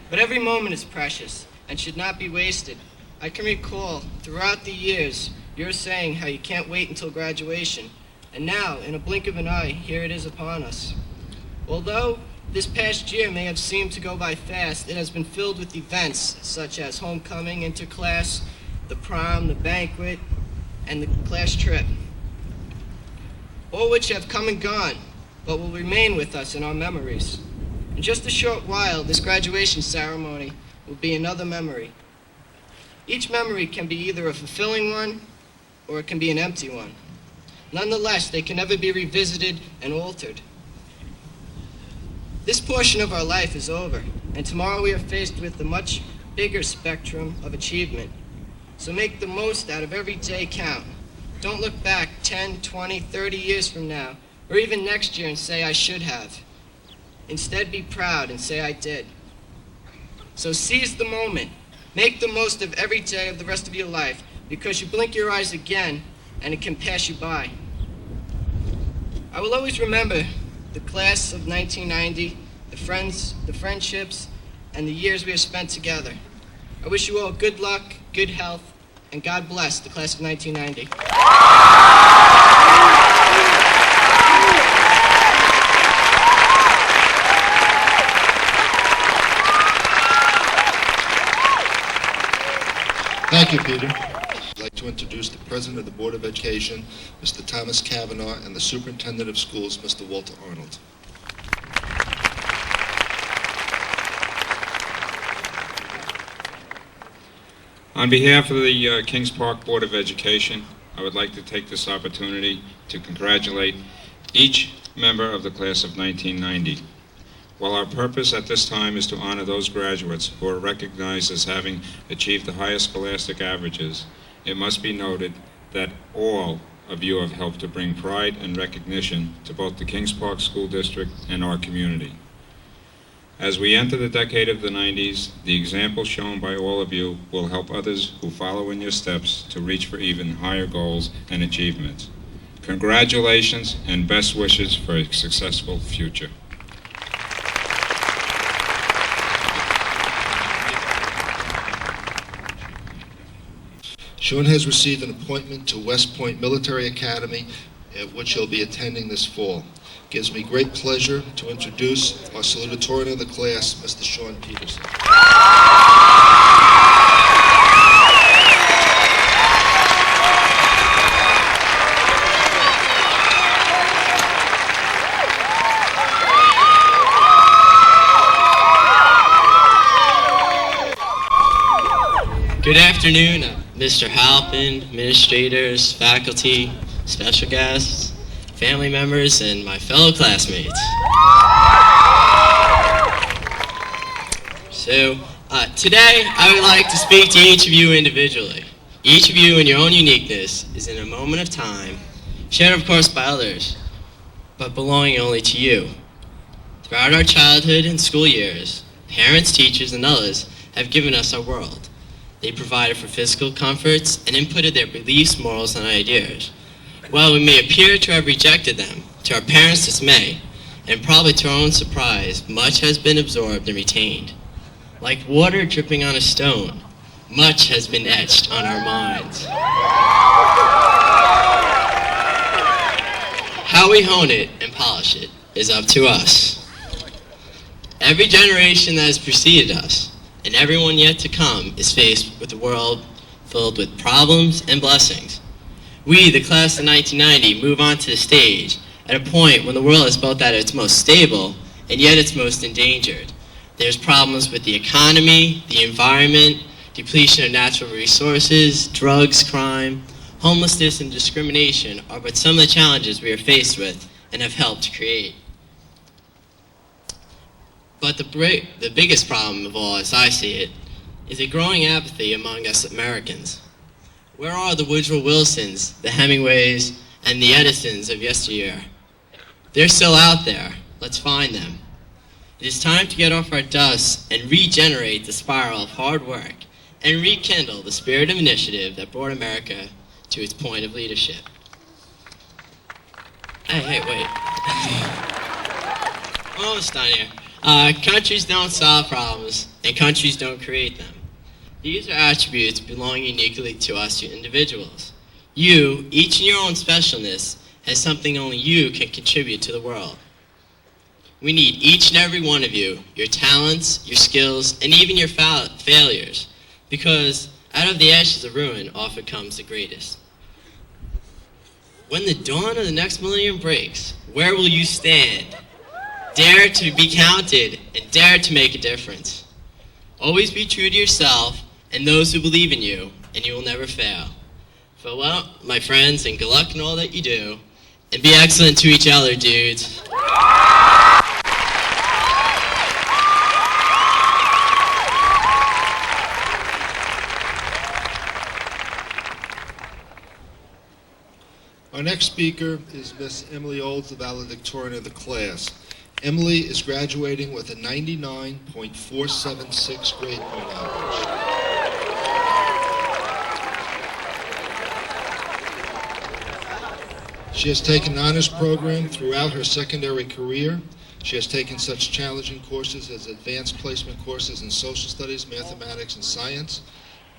But every moment is precious and should not be wasted. I can recall throughout the years you're saying how you can't wait until graduation. And now, in a blink of an eye, here it is upon us. Although this past year may have seemed to go by fast, it has been filled with events such as homecoming, interclass, the prom, the banquet, and the class trip. All which have come and gone, but will remain with us in our memories. In just a short while, this graduation ceremony will be another memory. Each memory can be either a fulfilling one, or it can be an empty one. Nonetheless, they can never be revisited and altered. This portion of our life is over, and tomorrow we are faced with a much bigger spectrum of achievement. So make the most out of every day count. Don't look back 10, 20, 30 years from now, or even next year and say, I should have. Instead, be proud and say, I did. So seize the moment. Make the most of every day of the rest of your life, because you blink your eyes again, and it can pass you by. I will always remember the class of 1990, the friends, the friendships, and the years we have spent together. I wish you all good luck, good health, and God bless the class of 1990. Thank you, Peter. I'd like to introduce the President of the Board of Education, Mr. Thomas Cavanaugh, and the Superintendent of Schools, Mr. Walter Arnold. On behalf of the Kings Park Board of Education, I would like to take this opportunity to congratulate each member of the class of 1990. While our purpose at this time is to honor those graduates who are recognized as having achieved the highest scholastic averages, it must be noted that all of you have helped to bring pride and recognition to both the Kings Park School District and our community. As we enter the decade of the 90s, the example shown by all of you will help others who follow in your steps to reach for even higher goals and achievements. Congratulations and best wishes for a successful future. Sean has received an appointment to West Point Military Academy, at which he'll be attending this fall. It gives me great pleasure to introduce our salutatorian of the class, Mr. Sean Peterson. Good afternoon, Mr. Halpin, administrators, faculty, special guests, family members, and my fellow classmates. So, today I would like to speak to each of you individually. Each of you in your own uniqueness is in a moment of time, shared of course by others, but belonging only to you. Throughout our childhood and school years, parents, teachers, and others have given us our world. They provided for physical comforts and inputted their beliefs, morals, and ideas. While we may appear to have rejected them, to our parents' dismay, and probably to our own surprise, much has been absorbed and retained. Like water dripping on a stone, much has been etched on our minds. How we hone it and polish it is up to us. Every generation that has preceded us, and everyone yet to come, is faced with a world filled with problems and blessings. We, the class of 1990, move onto the stage at a point when the world is both at its most stable and yet its most endangered. There's problems with the economy, the environment, depletion of natural resources, drugs, crime, homelessness, and discrimination are but some of the challenges we are faced with and have helped create. But the biggest problem of all, as I see it, is a growing apathy among us Americans. Where are the Woodrow Wilsons, the Hemingways, and the Edisons of yesteryear? They're still out there. Let's find them. It is time to get off our dust and regenerate the spiral of hard work and rekindle the spirit of initiative that brought America to its point of leadership. Hey, wait. Almost done here. Countries don't solve problems, and countries don't create them. These are attributes belonging uniquely to us individuals. You, each in your own specialness, has something only you can contribute to the world. We need each and every one of you, your talents, your skills, and even your failures, because out of the ashes of ruin often comes the greatest. When the dawn of the next millennium breaks, where will you stand? Dare to be counted and dare to make a difference. Always be true to yourself and those who believe in you, and you will never fail. Farewell, my friends, and good luck in all that you do, and be excellent to each other, dudes. Our next speaker is Miss Emily Olds, the valedictorian of the class. Emily is graduating with a 99.476 grade point average. She has taken an honors program throughout her secondary career. She has taken such challenging courses as advanced placement courses in social studies, mathematics, and science.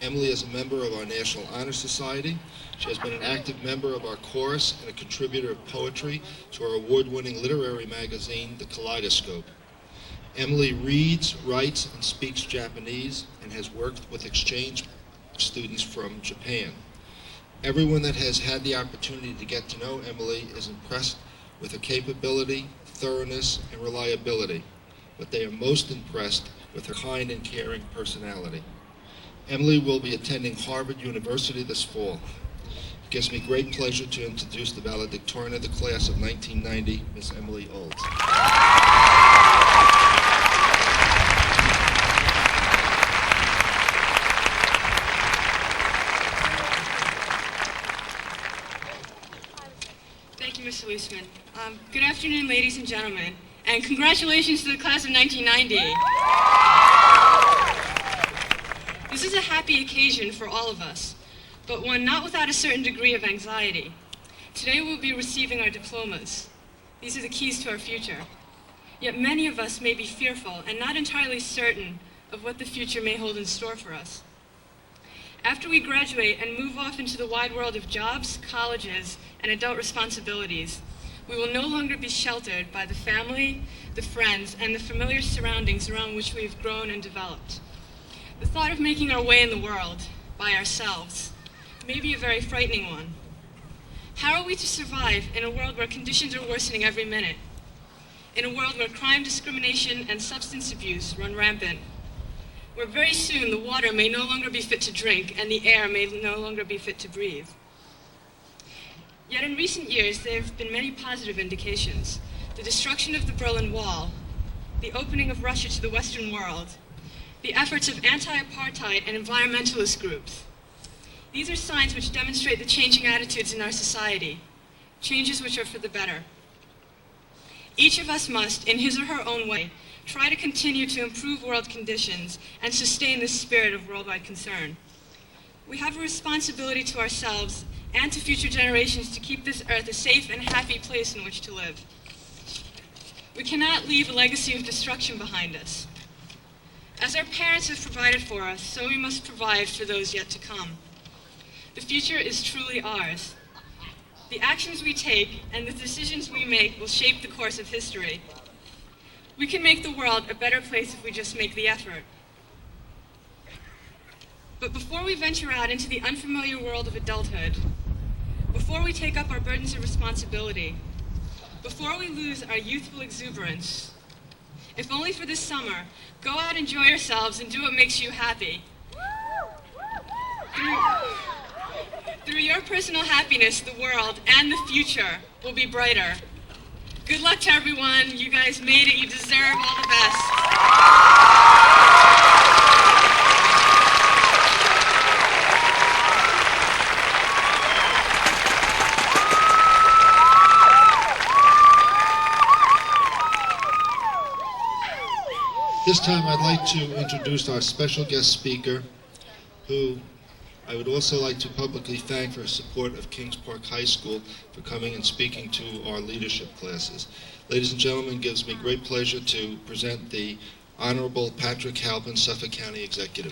Emily is a member of our National Honor Society. She has been an active member of our chorus and a contributor of poetry to our award-winning literary magazine, The Kaleidoscope. Emily reads, writes, and speaks Japanese and has worked with exchange students from Japan. Everyone that has had the opportunity to get to know Emily is impressed with her capability, thoroughness, and reliability, but they are most impressed with her kind and caring personality. Emily will be attending Harvard University this fall. It gives me great pleasure to introduce the valedictorian of the class of 1990, Miss Emily Olds. Leisman. Good afternoon, ladies and gentlemen, and congratulations to the class of 1990. This is a happy occasion for all of us, but one not without a certain degree of anxiety. Today we'll be receiving our diplomas. These are the keys to our future. Yet many of us may be fearful and not entirely certain of what the future may hold in store for us. After we graduate and move off into the wide world of jobs, colleges, and adult responsibilities, we will no longer be sheltered by the family, the friends, and the familiar surroundings around which we have grown and developed. The thought of making our way in the world by ourselves may be a very frightening one. How are we to survive in a world where conditions are worsening every minute? In a world where crime, discrimination, and substance abuse run rampant? Where very soon the water may no longer be fit to drink and the air may no longer be fit to breathe. Yet in recent years, there have been many positive indications. The destruction of the Berlin Wall, the opening of Russia to the Western world, the efforts of anti-apartheid and environmentalist groups. These are signs which demonstrate the changing attitudes in our society, changes which are for the better. Each of us must, in his or her own way, try to continue to improve world conditions and sustain the spirit of worldwide concern. We have a responsibility to ourselves and to future generations to keep this earth a safe and happy place in which to live. We cannot leave a legacy of destruction behind us. As our parents have provided for us, so we must provide for those yet to come. The future is truly ours. The actions we take and the decisions we make will shape the course of history. We can make the world a better place if we just make the effort. But before we venture out into the unfamiliar world of adulthood, before we take up our burdens of responsibility, before we lose our youthful exuberance, if only for this summer, go out, enjoy yourselves, and do what makes you happy. Through your personal happiness, the world and the future will be brighter. Good luck to everyone. You guys made it. You deserve all the best. This time I'd like to introduce our special guest speaker, who I would also like to publicly thank for his support of Kings Park High School for coming and speaking to our leadership classes. Ladies and gentlemen, it gives me great pleasure to present the Honorable Patrick Halpin, Suffolk County Executive.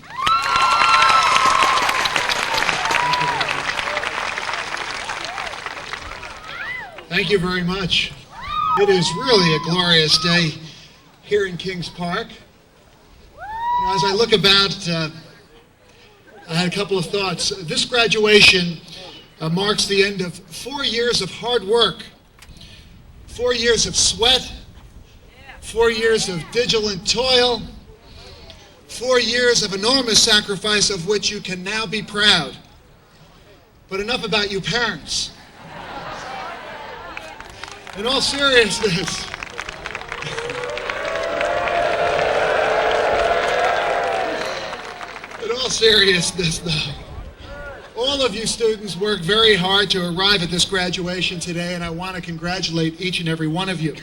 Thank you very much. It is really a glorious day here in Kings Park. As I look about, I had a couple of thoughts. This graduation marks the end of 4 years of hard work, 4 years of sweat, 4 years of vigilant toil, 4 years of enormous sacrifice of which you can now be proud. But enough about you parents. In all seriousness, though, all of you students worked very hard to arrive at this graduation today, and I want to congratulate each and every one of you.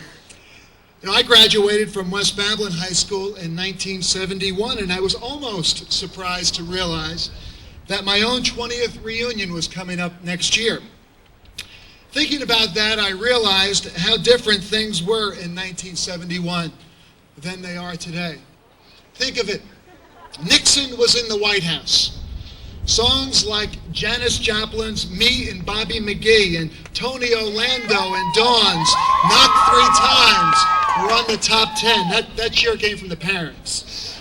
You know, I graduated from West Babylon High School in 1971, and I was almost surprised to realize that my own 20th reunion was coming up next year. Thinking about that, I realized how different things were in 1971 than they are today. Think of it. Nixon was in the White House. Songs like Janis Joplin's Me and Bobby McGee and Tony Orlando and Dawn's Knock 3 Times were on the top 10. That cheer came from the parents.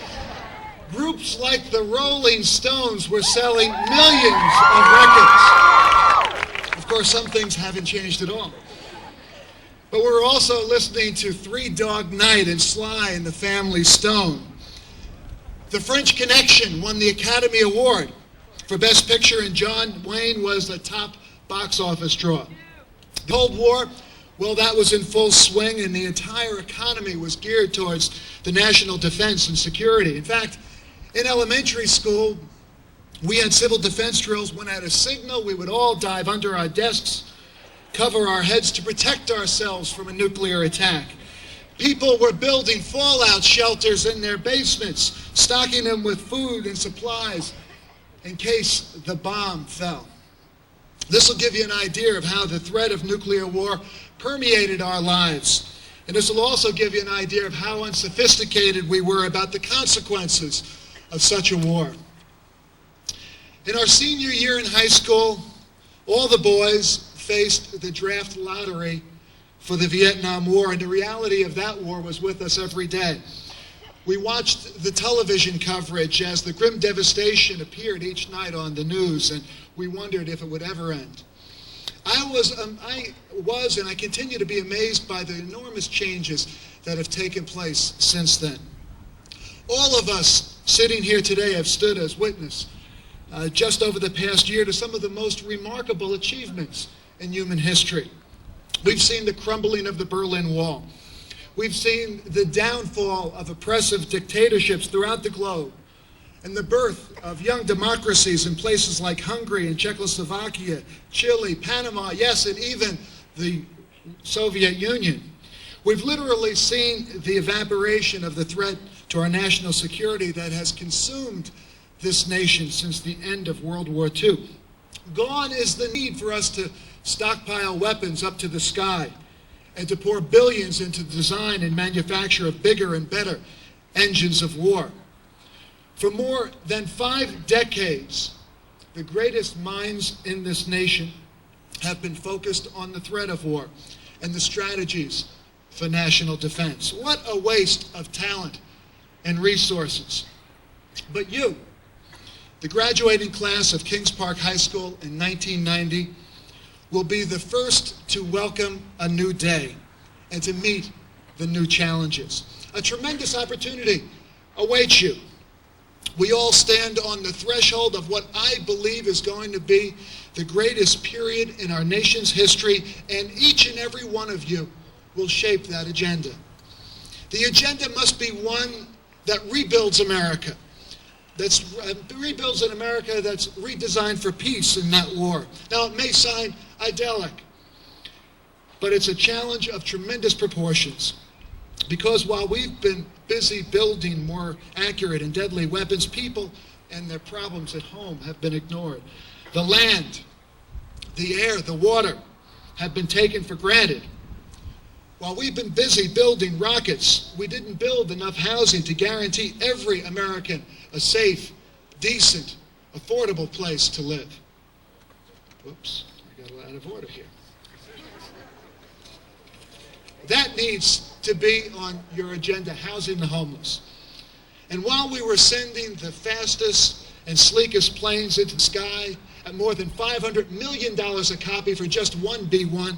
Groups like the Rolling Stones were selling millions of records. Of course, some things haven't changed at all. But we're also listening to Three Dog Night and Sly and the Family Stone. The French Connection won the Academy Award for Best Picture, and John Wayne was the top box office draw. The Cold War, well, that was in full swing, and the entire economy was geared towards the national defense and security. In fact, in elementary school, we had civil defense drills. When at a signal, we would all dive under our desks cover our heads to protect ourselves from a nuclear attack. People were building fallout shelters in their basements, stocking them with food and supplies in case the bomb fell. This will give you an idea of how the threat of nuclear war permeated our lives. And this will also give you an idea of how unsophisticated we were about the consequences of such a war. In our senior year in high school, all the boys faced the draft lottery for the Vietnam War, and the reality of that war was with us every day. We watched the television coverage as the grim devastation appeared each night on the news, and we wondered if it would ever end. I was and I continue to be amazed by the enormous changes that have taken place since then. All of us sitting here today have stood as witness just over the past year to some of the most remarkable achievements in human history. We've seen the crumbling of the Berlin Wall. We've seen the downfall of oppressive dictatorships throughout the globe and the birth of young democracies in places like Hungary and Czechoslovakia, Chile, Panama, yes, and even the Soviet Union. We've literally seen the evaporation of the threat to our national security that has consumed this nation since the end of World War II. Gone is the need for us to stockpile weapons up to the sky and to pour billions into the design and manufacture of bigger and better engines of war. For more than 5 decades, the greatest minds in this nation have been focused on the threat of war and the strategies for national defense. What a waste of talent and resources. But you, the graduating class of Kings Park High School in 1990, will be the first to welcome a new day and to meet the new challenges. A tremendous opportunity awaits you. We all stand on the threshold of what I believe is going to be the greatest period in our nation's history, and each and every one of you will shape that agenda. The agenda must be one that rebuilds America, rebuilds an America that's redesigned for peace in that war. Now, it may sound idyllic, but it's a challenge of tremendous proportions. Because while we've been busy building more accurate and deadly weapons, people and their problems at home have been ignored. The land, the air, the water have been taken for granted. While we've been busy building rockets, we didn't build enough housing to guarantee every American a safe, decent, affordable place to live. Whoops, I got a lot out of order here. That needs to be on your agenda, housing the homeless. And while we were sending the fastest and sleekest planes into the sky at more than $500 million a copy for just one B-1,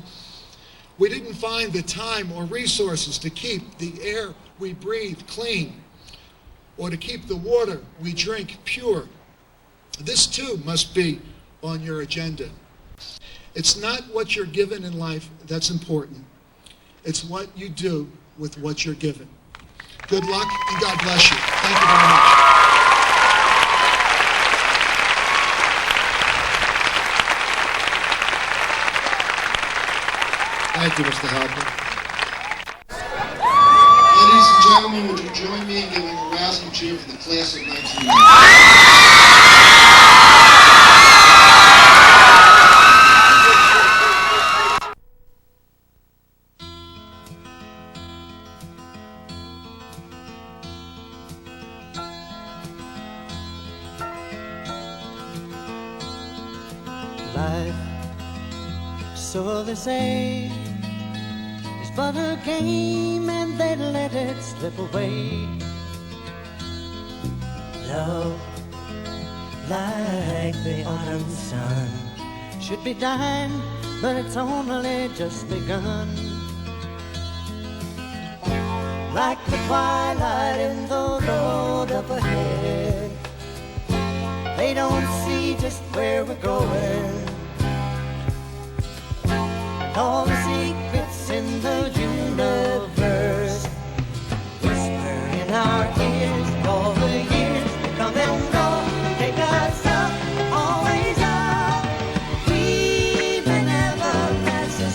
we didn't find the time or resources to keep the air we breathe clean or to keep the water we drink pure. This too must be on your agenda. It's not what you're given in life that's important. It's what you do with what you're given. Good luck and God bless you. Thank you very much. Thank you, Mr. Halpern. Ladies and gentlemen, would you join me in giving a rousing cheer for the class of 1990? Life, so they say, is but a game and they let it slip away. Love, like the autumn sun, should be dying, but it's only just begun. Like the twilight in the road up ahead, they don't see just where we're going. All the secrets in the universe whisper in our ears. All the years come and go, take us up, always up. We may never pass the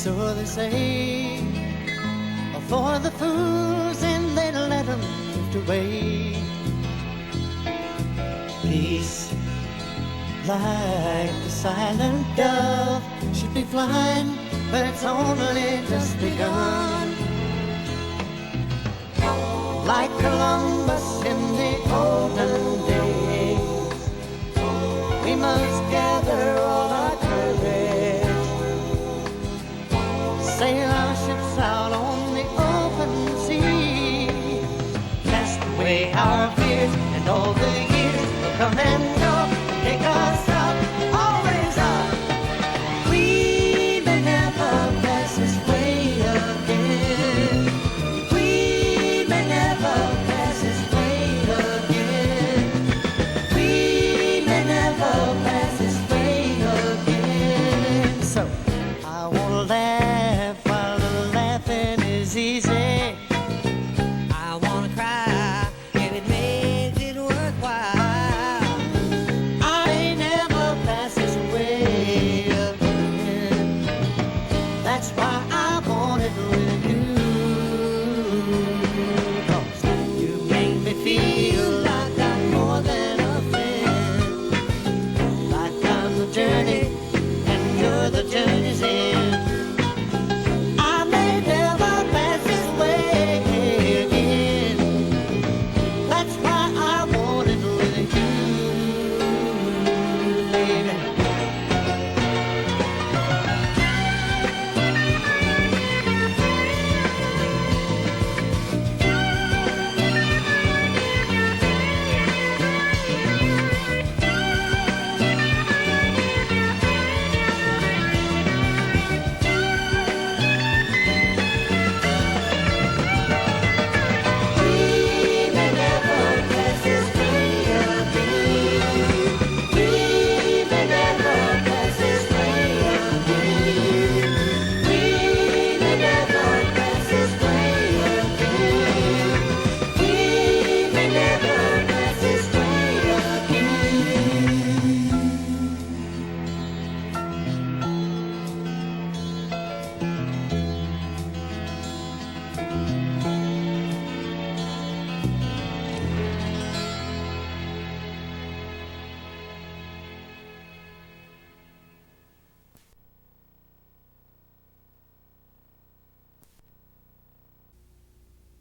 So they say, for the fools, and they let them drift away. Peace, like the silent dove, should be flying, but it's only just begun. Like Columbus in the olden days, we must gather all our courage, sail our ships out on the open sea, cast away our fears and all the